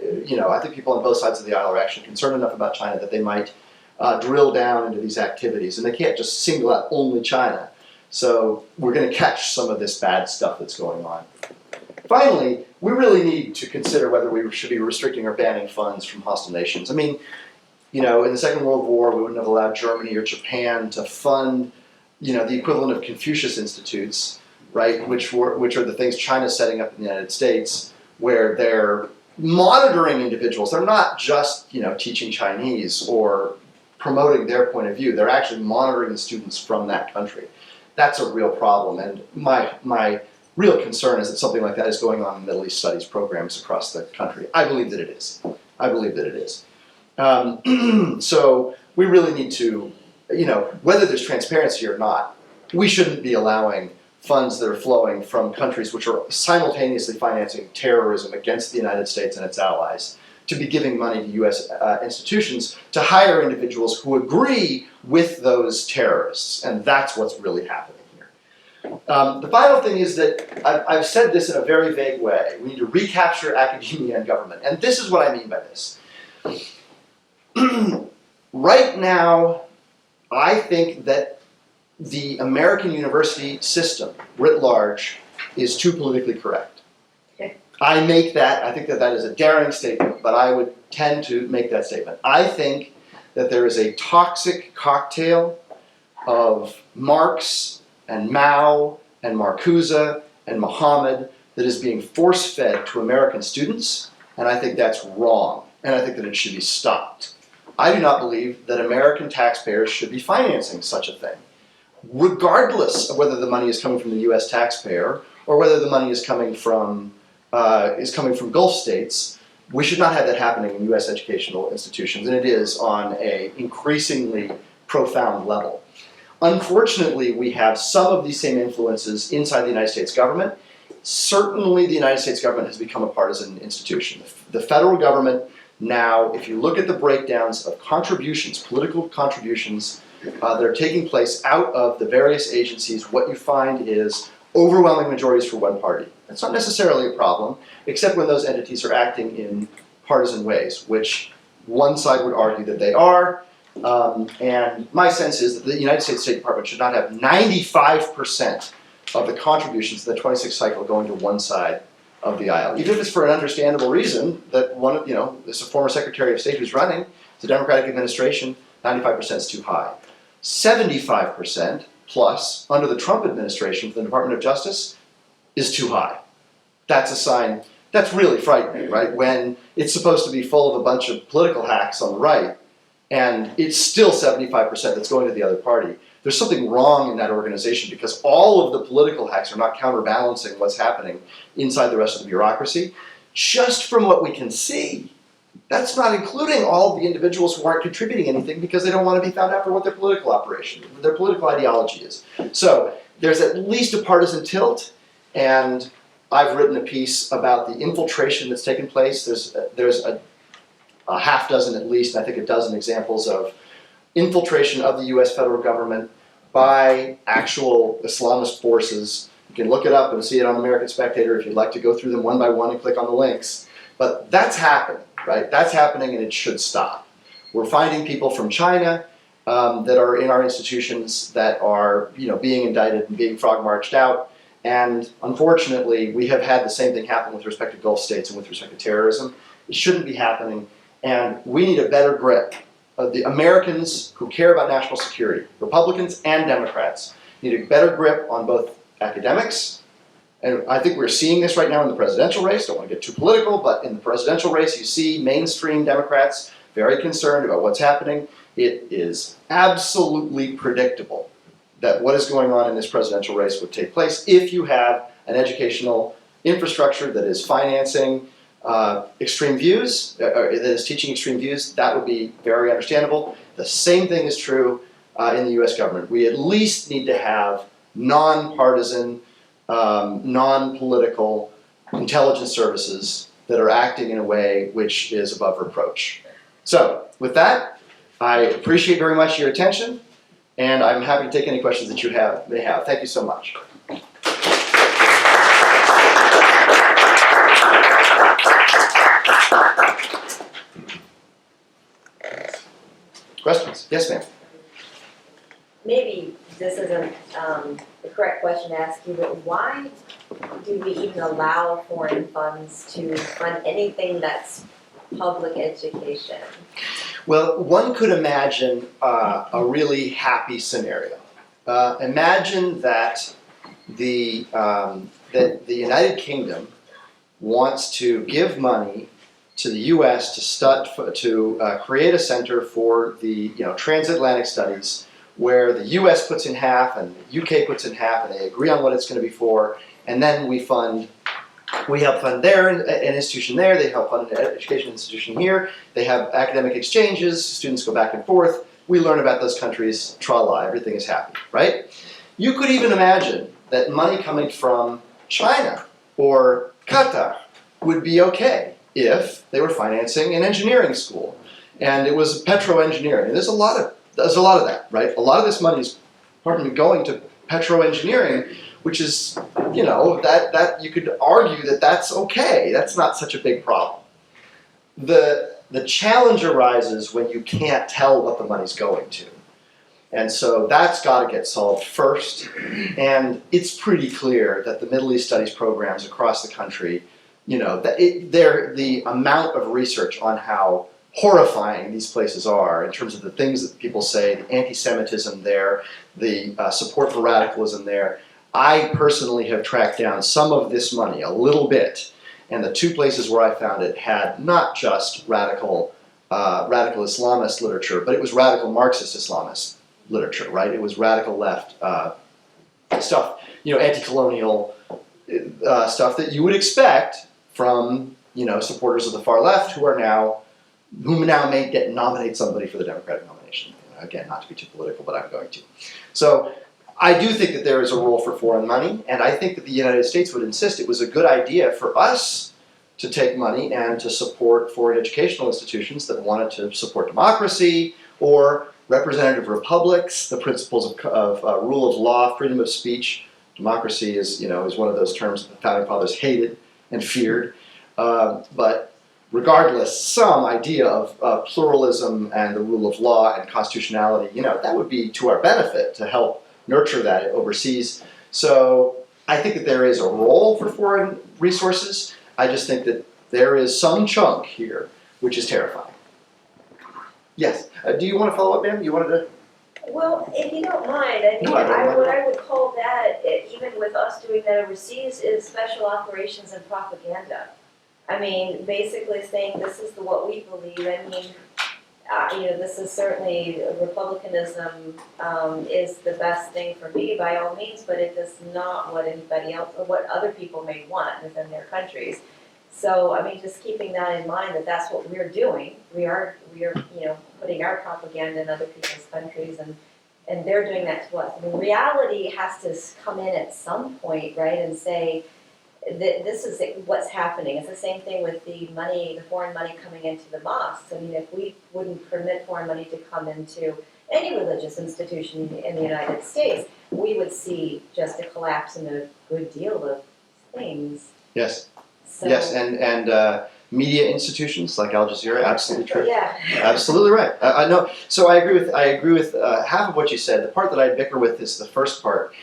I think people on both sides of the aisle are actually concerned enough about China that they might drill down into these activities, and they can't just single out only China. So we're going to catch some of this bad stuff that's going on. Finally, we really need to consider whether we should be restricting or banning funds from hostile nations. I mean, in the Second World War, we wouldn't have allowed Germany or Japan to fund, the equivalent of Confucius Institutes, right? Which are the things China's setting up in the United States, where they're monitoring individuals. They're not just, teaching Chinese or promoting their point of view. They're actually monitoring the students from that country. That's a real problem, and my real concern is that something like that is going on in Middle East studies programs across the country. I believe that it is. So we really need to, whether there's transparency or not, we shouldn't be allowing funds that are flowing from countries which are simultaneously financing terrorism against the United States and its allies to be giving money to U.S. institutions to hire individuals who agree with those terrorists. And that's what's really happening. The final thing is that I've said this in a very vague way. We need to recapture academia and government. And this is what I mean by this. Right now, I think that the American university system, writ large, is too politically correct. Okay. I think that is a daring statement, but I would tend to make that statement. I think that there is a toxic cocktail of Marx and Mao and Marcuse and Muhammad that is being force-fed to American students, and I think that's wrong, and I think that it should be stopped. I do not believe that American taxpayers should be financing such a thing, regardless of whether the money is coming from the US taxpayer or whether the money is coming from is coming from Gulf states, we should not have that happening in U.S. educational institutions, and it is on an increasingly profound level. Unfortunately, we have some of these same influences inside the United States government. Certainly, the United States government has become a partisan institution. The federal government now, if you look at the breakdowns of contributions, political contributions that are taking place out of the various agencies, what you find is overwhelming majorities for one party. That's not necessarily a problem, except when those entities are acting in partisan ways, which one side would argue that they are. And my sense is that the United States State Department should not have 95% of the contributions to the 26th cycle going to one side of the aisle, even if it's for an understandable reason that there's a former Secretary of State who's running, it's a Democratic administration, 95% is too high. 75% plus under the Trump administration for the Department of Justice is too high. That's a sign, that's really frightening, right? When it's supposed to be full of a bunch of political hacks on the right, and it's still 75% that's going to the other party. There's something wrong in that organization because all of the political hacks are not counterbalancing what's happening inside the rest of the bureaucracy. Just from what we can see, that's not including all of the individuals who aren't contributing anything because they don't want to be found out for what their political operation, their political ideology is. So there's at least a partisan tilt, and I've written a piece about the infiltration that's taken place. There's a half dozen at least, I think a dozen examples of infiltration of the US federal government by actual Islamist forces. You can look it up and see it on American Spectator if you'd like to go through them one by one and click on the links. But that's happening, right? That's happening and it should stop. We're finding people from China that are in our institutions that are being indicted and being frog-marched out. And unfortunately, we have had the same thing happen with respect to Gulf states and with respect to terrorism. It shouldn't be happening. And we need a better grip. The Americans who care about national security, Republicans and Democrats, need a better grip on both academics, and I think we're seeing this right now in the presidential race. Don't want to get too political, but in the presidential race, you see mainstream Democrats very concerned about what's happening. It is absolutely predictable that what is going on in this presidential race would take place if you have an educational infrastructure that is financing extreme views, that is teaching extreme views. That would be very understandable. The same thing is true in the US government. We at least need to have nonpartisan, non-political intelligence services that are acting in a way which is above reproach. So, with that, I appreciate very much your attention, and I'm happy to take any questions that you may have. Thank you so much. Questions? Yes, ma'am. Maybe this isn't the correct question to ask you, but why do we even allow foreign funds to fund anything that's public education? Well, one could imagine a really happy scenario. Imagine that the United Kingdom wants to give money to the U.S. to create a center for the transatlantic studies, where the U.S. puts in half and the U.K. puts in half, and they agree on what it's going to be for, and then we help fund an institution there, they help fund an education institution here, they have academic exchanges, students go back and forth, we learn about those countries, tra-la, everything is happy, right? You could even imagine that money coming from China or Qatar would be okay if they were financing an engineering school, and it was petro-engineering. And there's a lot of that, right? A lot of this money is, going to petro-engineering, which is, that you could argue that that's okay. That's not such a big problem. The challenge arises when you can't tell what the money's going to. And so that's got to get solved first. And it's pretty clear that the Middle East Studies programs across the country, the amount of research on how horrifying these places are in terms of the things that people say, the anti-Semitism there, the support for radicalism there. I personally have tracked down some of this money, a little bit, and the two places where I found it had not just radical Islamist literature, but it was radical Marxist Islamist literature, right? It was radical left stuff, anti-colonial stuff that you would expect from, supporters of the far left who now may nominate somebody for the Democratic nomination. Again, not to be too political, but I'm going to. So I do think that there is a role for foreign money, and I think that the United States would insist it was a good idea for us to take money and to support foreign educational institutions that wanted to support democracy or representative republics, the principles of rule of law, freedom of speech. Democracy is one of those terms that the Founding Fathers hated and feared. But regardless, some idea of pluralism and the rule of law and constitutionality, that would be to our benefit to help nurture that overseas. So I think that there is a role for foreign resources. I just think that there is some chunk here which is terrifying. Yes. Do you want to follow up, ma'am? You wanted to? Well, if you don't mind, I mean, No, I don't mind. what I would call that, even with us doing that overseas, is special operations and propaganda. I mean, basically saying this is what we believe. I mean, this is certainly republicanism is the best thing for me by all means, but it is not what anybody else or what other people may want within their countries. So, I mean, just keeping that in mind, that that's what we're doing. We are, putting our propaganda in other people's countries, and they're doing that to us. I mean, reality has to come in at some point, right, and say that this is what's happening. It's the same thing with the foreign money coming into the mosques. I mean, if we wouldn't permit foreign money to come into any religious institution in the United States, we would see just a collapse in a good deal of things. Yes. So, Yes, and media institutions like Al Jazeera, absolutely true. yeah. Absolutely right. I know. So I agree with half of what you said. The part that I bicker with is the first part.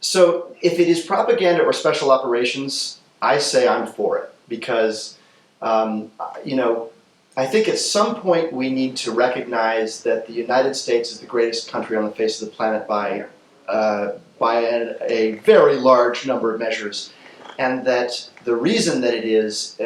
So if it is propaganda or special operations, I say I'm for it because, I think at some point we need to recognize that the United States is the greatest country on the face of the planet by a very large number of measures, and that the reason that it is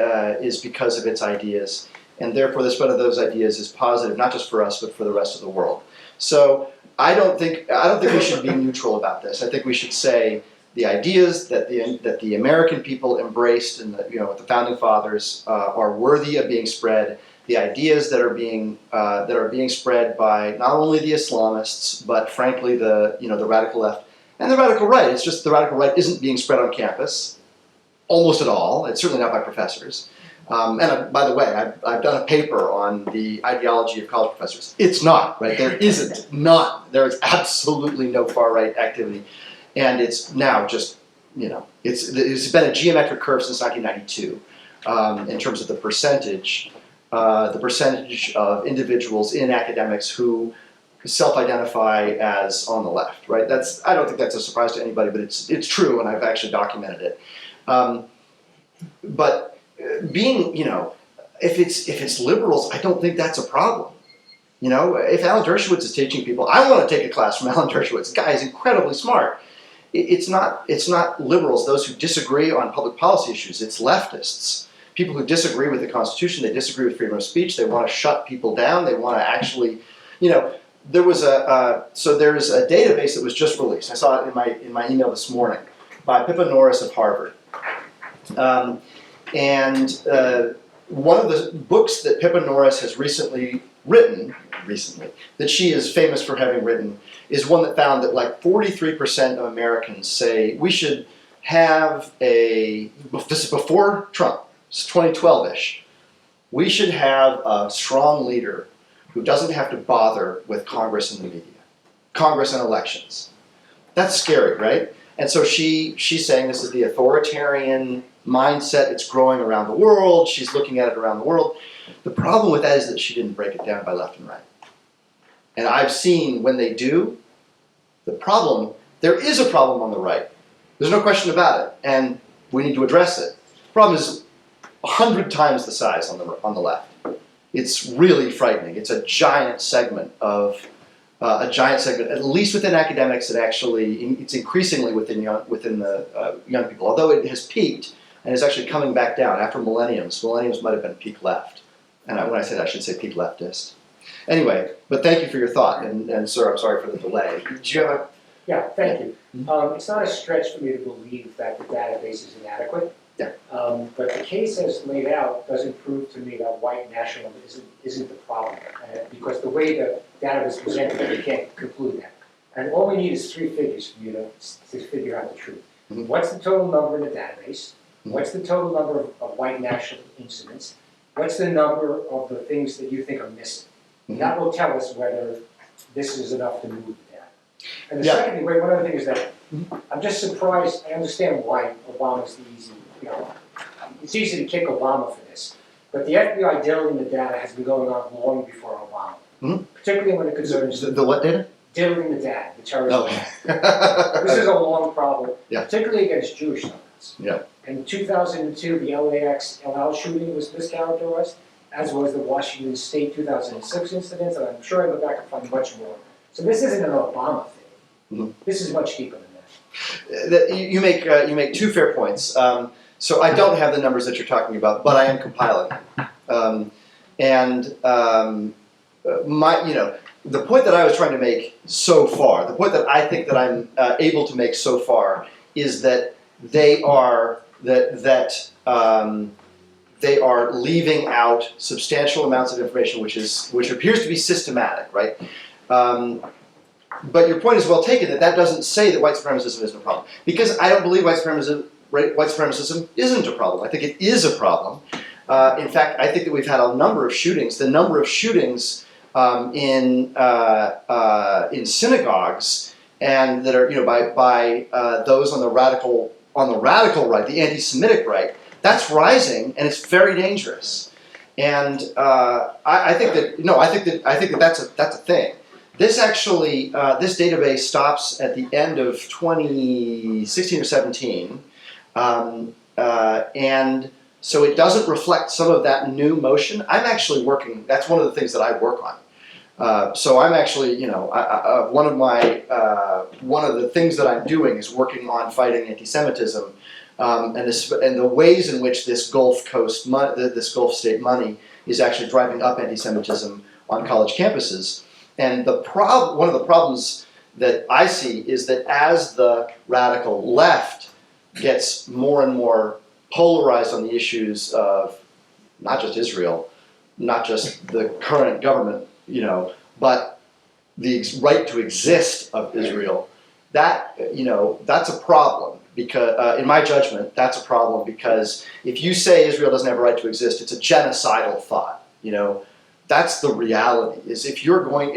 because of its ideas, and therefore the spread of those ideas is positive, not just for us, but for the rest of the world. So I don't think we should be neutral about this. I think we should say the ideas that the American people embraced and with the founding fathers are worthy of being spread. The ideas that are being spread by not only the Islamists, but frankly the radical left and the radical right. It's just the radical right isn't being spread on campus almost at all. It's certainly not by professors. And by the way, I've done a paper on the ideology of college professors. It's not, right? There isn't, none. There is absolutely no far-right activity. And it's now just, it's been a geometric curve since 1992 in terms of the percentage of individuals in academics who self-identify as on the left, right? I don't think that's a surprise to anybody, but it's true, and I've actually documented it. But being, if it's liberals, I don't think that's a problem. If Alan Dershowitz is teaching people, I want to take a class from Alan Dershowitz. The guy is incredibly smart. It's not liberals, those who disagree on public policy issues. It's leftists, people who disagree with the Constitution. They disagree with freedom of speech. They want to shut people down. They want to actually, there's a database that was just released. I saw it in my email this morning by Pippa Norris of Harvard. And one of the books that Pippa Norris has recently, that she is famous for having written, is one that found that like 43% of Americans say we should have this is before Trump, it's 2012-ish, we should have a strong leader who doesn't have to bother with Congress and the media, Congress and elections. That's scary, right? And so she's saying this is the authoritarian mindset. It's growing around the world. She's looking at it around the world. The problem with that is that she didn't break it down by left and right. And I've seen when they do, there is a problem on the right. There's no question about it. And we need to address it. The problem is 100 times the size on the left. It's really frightening. It's a giant segment, at least within academics. It's increasingly within the young people. Although it has peaked and is actually coming back down after millenniums. Millenniums might have been peak left. And when I say that, I should say peak leftist. Anyway, but thank you for your thought. And sir, I'm sorry for the delay. Did you have a... Yeah, thank you. It's not a stretch for me to believe that the database is inadequate. Yeah. But the case as laid out doesn't prove to me that white nationalism isn't the problem. Because the way the data was presented, we can't conclude that. And all we need is 3 figures for you to figure out the truth. Mhm. What's the total number in the database? What's the total number of white national incidents? What's the number of the things that you think are missing? Mhm. That will tell us whether this is enough to move the data. And the Yeah. second thing, one other thing is that I'm just surprised, I understand why Obama's the easy, it's easy to kick Obama for this. But the FBI diddling the data has been going on long before Obama. Mhm. Particularly when it concerns The what data? diddling the data, the terrorism. Oh. This is a long problem, Yeah. particularly against Jewish numbers. Yeah. In 2002, the LAX El Al shooting was mischaracterized, as was the Washington State 2006 incident, and I'm sure I go back and find much more. So this isn't an Obama thing. Mhm. This is much deeper than that. You make 2 fair points. So I don't have the numbers that you're talking about, but I am compiling them. The point that I was trying to make so far, the point that I think that I'm able to make so far, is that they are they are leaving out substantial amounts of information, which appears to be systematic, right? But your point is well taken that doesn't say that white supremacism isn't a problem, because I don't believe white supremacism isn't a problem. I think it is a problem. In fact, I think that we've had a number of shootings. The number of shootings in synagogues and that are by those on the radical right, the anti-Semitic right, that's rising, and it's very dangerous. And I think that that's a thing. This actually, this database stops at the end of 2016 or 17, and so it doesn't reflect some of that new motion. I'm actually working. That's one of the things that I work on. So I'm actually, one of the things that I'm doing is working on fighting anti-Semitism, and the ways in which this Gulf state money is actually driving up anti-Semitism on college campuses. And one of the problems that I see is that as the radical left gets more and more polarized on the issues of not just Israel, not just the current government, but the right to exist of Israel, that's a problem. Because, in my judgment, that's a problem because if you say Israel doesn't have a right to exist, it's a genocidal thought. That's the reality. Is if you're going,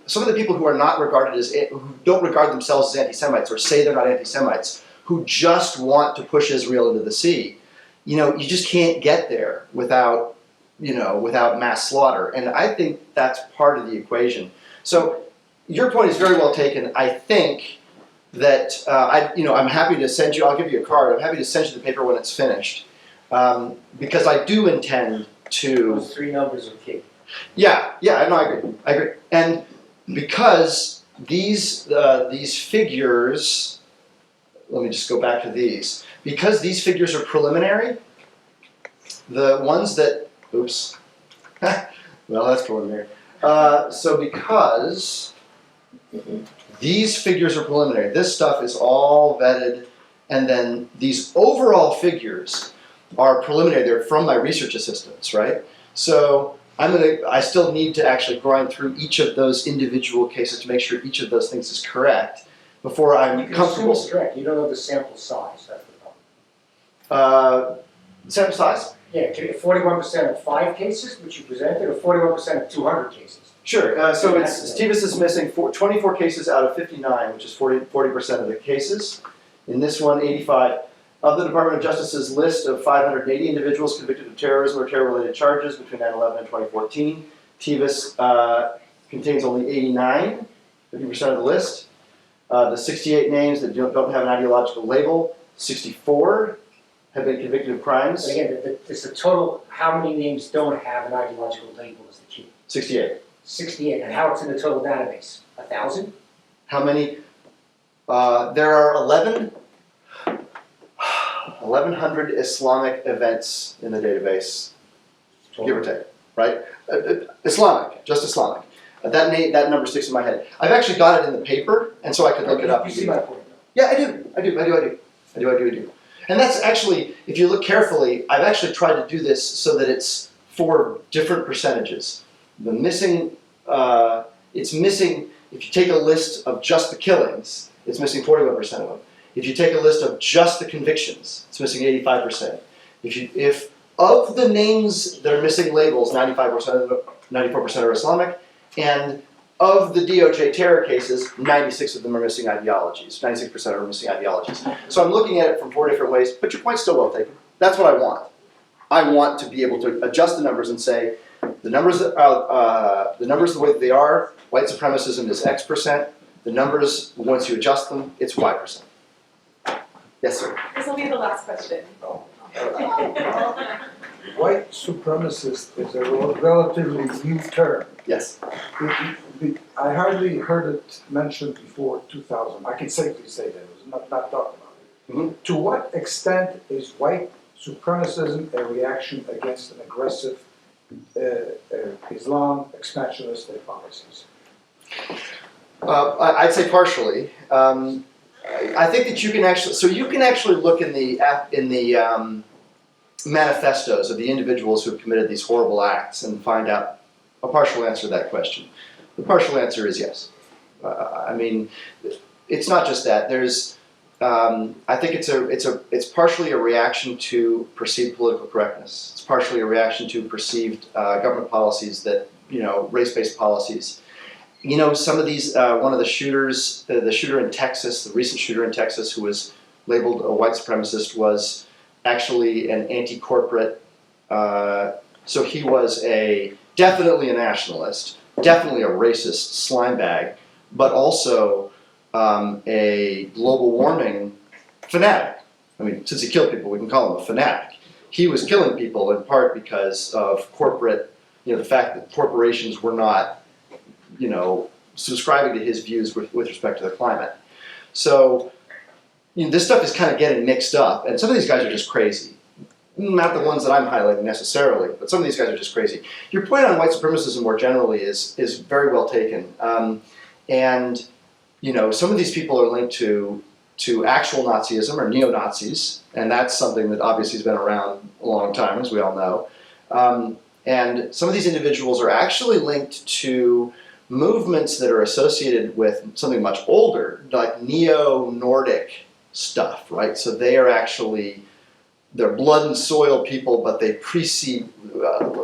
some of the people who are not regarded as, who don't regard themselves as anti-Semites or say they're not anti-Semites, who just want to push Israel into the sea, you just can't get there without mass slaughter. And I think that's part of the equation. So your point is very well taken. I think that I'm happy to send you. I'll give you a card. I'm happy to send you the paper when it's finished, because I do intend to. Those 3 numbers are key. Yeah, I agree. And because these figures, let me just go back to these. Because these figures are preliminary, the ones that, oops, well, that's preliminary. So because these figures are preliminary, this stuff is all vetted, and then these overall figures are preliminary. They're from my research assistants, right? So I still need to actually grind through each of those individual cases to make sure each of those things is correct before I'm You can comfortable. assume it's correct. You don't know the sample size. That's the problem. Sample size? Yeah, 41% of 5 cases, which you presented, or 41% of 200 cases. Sure. So TEVUS is missing 24 cases out of 59, which is 40% of the cases. In this one, 85. Of the Department of Justice's list of 580 individuals convicted of terrorism or terror-related charges between 9/11 and 2014, TEVUS contains only 89, 50% of the list. The 68 names that don't have an ideological label, 64 have been convicted of crimes. But again, it's the total, how many names don't have an ideological label is the key. 68. 68, and how it's in the total database? 1,000? How many? There are 1,100 Islamic events in the database, give or take, right? Islamic, just Islamic. That number sticks in my head. I've actually got it in the paper, and so I could look it up. You see my point, though? Yeah, I do. I do. And that's actually, if you look carefully, I've actually tried to do this so that it's 4 different percentages. The missing, it's missing, if you take a list of just the killings, it's missing 41% of them. If you take a list of just the convictions, it's missing 85%. If of the names that are missing labels, 94% are Islamic, and of the DOJ terror cases, 96 of them are missing ideologies. 96% are missing ideologies. So I'm looking at it from 4 different ways, but your point's still well taken. That's what I want. I want to be able to adjust the numbers and say, the numbers the way that they are, white supremacism is X%. The numbers, once you adjust them, it's Y%. Yes, sir. This will be the last question. White supremacist is a relatively new term. Yes. I hardly heard it mentioned before 2000. I can safely say that it was not talked about. Mm-hmm. To what extent is white supremacism a reaction against an aggressive Islam expansionist policies? I'd say partially. I think that you can actually look in the manifestos of the individuals who have committed these horrible acts and find out a partial answer to that question. The partial answer is yes. I mean, it's not just that. There's, I think it's partially a reaction to perceived political correctness. It's partially a reaction to perceived government policies that, race-based policies. Some of these, one of the shooters, the shooter in Texas, the recent shooter in Texas who was labeled a white supremacist was actually an anti-corporate, so he was definitely a nationalist, definitely a racist slime bag, but also a global warming fanatic. I mean, since he killed people, we can call him a fanatic. He was killing people in part because of corporate, the fact that corporations were not, subscribing to his views with respect to the climate. So, this stuff is kind of getting mixed up, and some of these guys are just crazy. Not the ones that I'm highlighting necessarily, but some of these guys are just crazy. Your point on white supremacism more generally is very well taken. And some of these people are linked to actual Nazism or neo-Nazis, and that's something that obviously has been around a long time, as we all know. And some of these individuals are actually linked to movements that are associated with something much older, like neo-Nordic stuff, right? So they're blood and soil people, but they precede,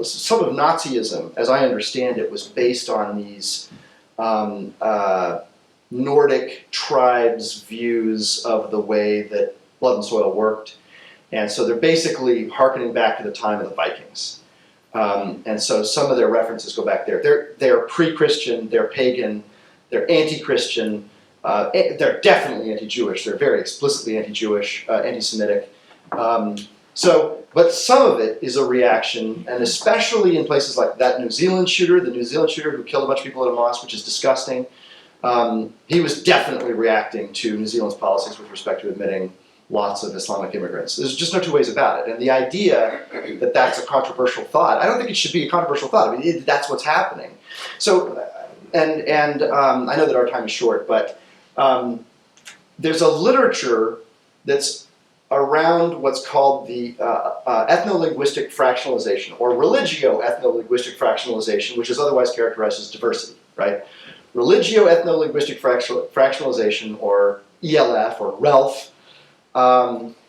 some of Nazism, as I understand it, was based on these Nordic tribes' views of the way that blood and soil worked. And so they're basically hearkening back to the time of the Vikings. And so some of their references go back there. They're pre-Christian, they're pagan, they're anti-Christian, they're definitely anti-Jewish, they're very explicitly anti-Jewish, anti-Semitic. But some of it is a reaction, and especially in places like that the New Zealand shooter who killed a bunch of people at a mosque, which is disgusting. He was definitely reacting to New Zealand's policies with respect to admitting lots of Islamic immigrants. There's just no two ways about it. And the idea that that's a controversial thought, I don't think it should be a controversial thought. I mean, that's what's happening. So, and I know that our time is short, but there's a literature that's around what's called the ethno-linguistic fractionalization, or religio-ethno-linguistic fractionalization, which is otherwise characterized as diversity, right? Religio-ethno-linguistic fractionalization, or ELF, or RELF,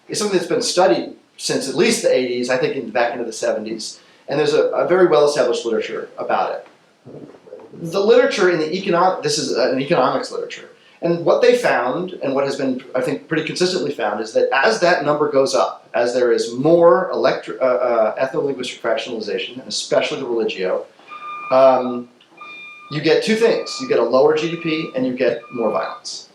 is something that's been studied since at least the 80s, I think back into the 70s, and there's a very well-established literature about it. The literature in this is an economics literature, and what they found, and what has been, I think, pretty consistently found, is that as that number goes up, as there is more ethno-linguistic fractionalization, and especially the religio, you get two things. You get a lower GDP, and you get more violence.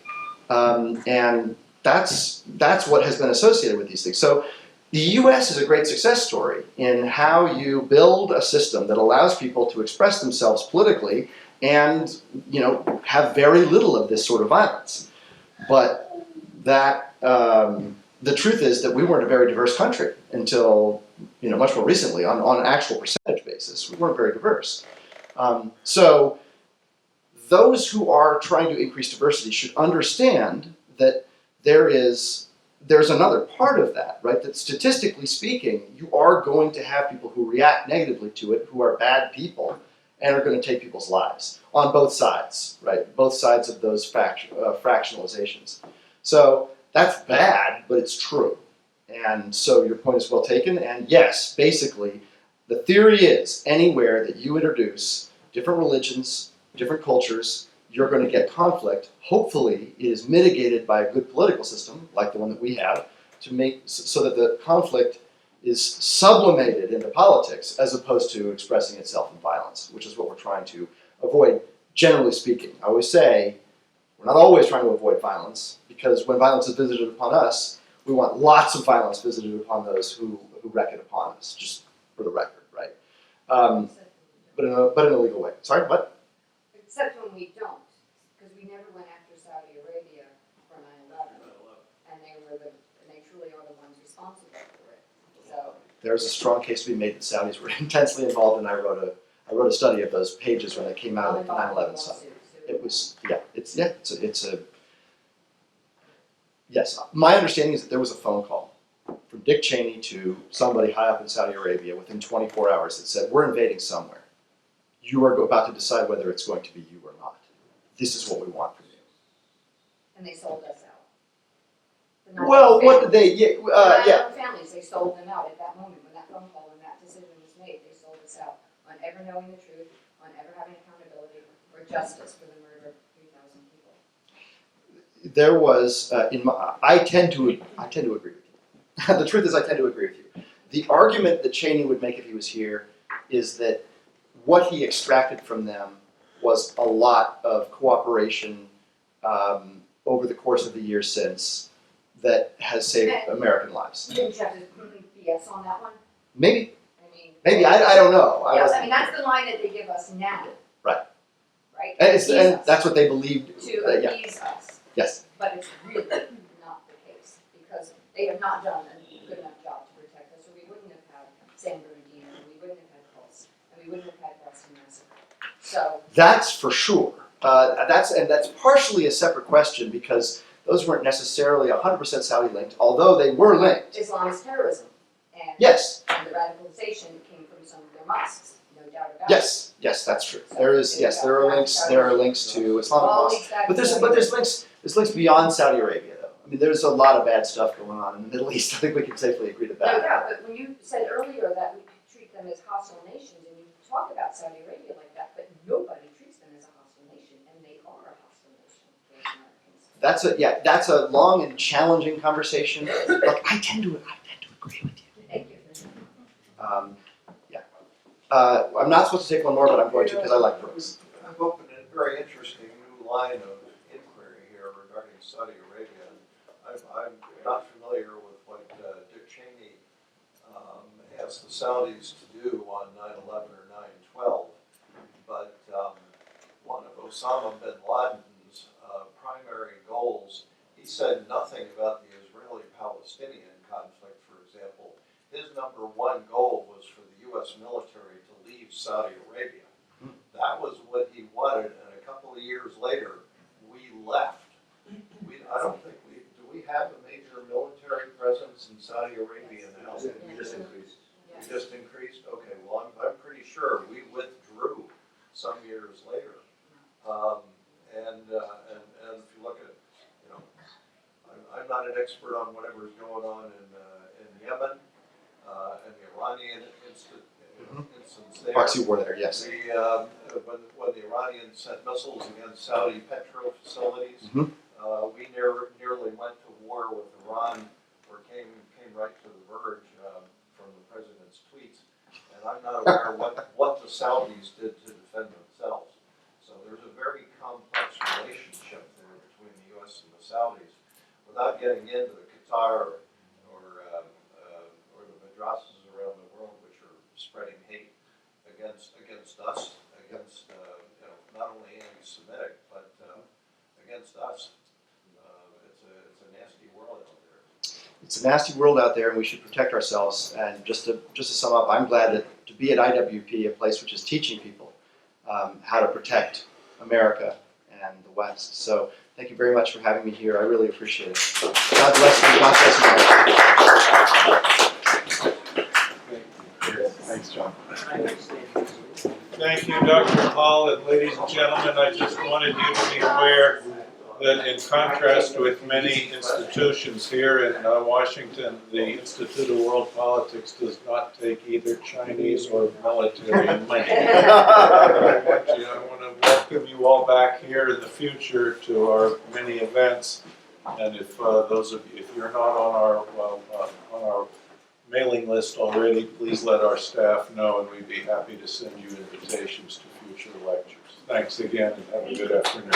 And that's what has been associated with these things. So the US is a great success story in how you build a system that allows people to express themselves politically and have very little of this sort of violence. But that the truth is that we weren't a very diverse country until much more recently on an actual percentage basis. We weren't very diverse. So those who are trying to increase diversity should understand that there is there's another part of that, right? That statistically speaking, you are going to have people who react negatively to it, who are bad people, and are going to take people's lives on both sides, right? Both sides of those fractionalizations. So that's bad, but it's true. And so your point is well taken. And yes, basically, the theory is anywhere that you introduce different religions, different cultures, you're going to get conflict. Hopefully, it is mitigated by a good political system, like the one that we have, to make so that the conflict is sublimated into politics as opposed to expressing itself in violence, which is what we're trying to avoid, generally speaking. I always say, we're not always trying to avoid violence, because when violence is visited upon us, we want lots of violence visited upon those who wreak it upon us, just for the record, right? But in a legal way. Sorry, what? Except when we don't, because we never went after Saudi Arabia for 9/11, and they truly are the ones responsible for it. So There's a strong case to be made that Saudis were intensely involved, and I wrote a study of those pages when they came out of the 9/11 stuff. It was, it's a yes. My understanding is that there was a phone call from Dick Cheney to somebody high up in Saudi Arabia within 24 hours that said, "We're invading somewhere. You are about to decide whether it's going to be you or not. This is what we want from you." and they sold us out. The Well, what did families. they? The families, they sold them out at that moment when that phone call and that decision was made. They sold us out on ever knowing the truth, on ever having accountability or justice for the murder of 3,000 people. There was I tend to agree with you. The truth is, I tend to agree with you. The argument that Cheney would make if he was here is that what he extracted from them was a lot of cooperation over the course of the years since that has saved American lives. Didn't you have to BS on that one? Maybe, I mean, I don't know. I mean, that's the line that they give us now. Right. Right? And, Appease us. that's what they believed. To Yeah. appease us. Yes. But it's really not the case, because they have not done a good enough job to protect us, or we wouldn't have had San Bernardino, and we wouldn't have had Pulse, and we wouldn't have had Boston Massacre. So, That's for sure. That's partially a separate question because those weren't necessarily 100% Saudi linked, although they were linked. Islamist terrorism, and Yes. and the radicalization came from some of their mosques, no doubt about it. Yes. Yes, that's true. There are links to Islamic All mosques. these guys But are- there's links beyond Saudi Arabia though. I mean, there's a lot of bad stuff going on in the Middle East. I think we can safely agree to No that. doubt, but when you said earlier that we treat them as hostile nations, and you talk about Saudi Arabia like that, but nobody treats them as a hostile nation, and they are a hostile nation towards Americans. That's a long and challenging conversation. Look, I tend to agree with you. Thank you. I'm not supposed to take one more, but I'm going to because I like Brooks. I've opened a very interesting new line of inquiry here regarding Saudi Arabia. I'm not familiar with what Dick Cheney asked the Saudis to do on 9/11 or 9/12, but one of Osama bin Laden's primary goals, he said nothing about the Israeli-Palestinian conflict, for example. His number one goal was for the U.S. military to leave Saudi Arabia. That was what he wanted, and a couple of years later, we left. I don't think do we have a major military presence in Saudi Arabia now? We just increased. We just increased? Okay, well, I'm pretty sure we withdrew some years later. And if you look at, I'm not an expert on whatever's going on in Yemen, and the Iranian instance there. Proxy war there, yes. When the Iranians sent missiles against Saudi petro facilities, Mhm. We nearly went to war with Iran, or came right to the verge from the president's tweets. And I'm not aware what the Saudis did to defend themselves. So there's a very complex relationship there between the U.S. and the Saudis, without getting into the Qatar or the madrasas around the world which are spreading hate against us, against not only anti-Semitic but against us. It's a nasty world out there. It's a nasty world out there, and we should protect ourselves. And just to sum up, I'm glad to be at IWP, a place which is teaching people how to protect America and the West. So Thank you very much for having me here. I really appreciate it. God bless you. God bless you. Thanks, John. Thank you, Dr. Hall, and ladies and gentlemen, I just wanted you to be aware that in contrast with many institutions here in Washington, the Institute of World Politics does not take either Chinese or military money. I want to welcome you all back here in the future to our many events. And if those of you, if you're not on our mailing list already, please let our staff know, and we'd be happy to send you invitations to future lectures. Thanks again, and have a good afternoon.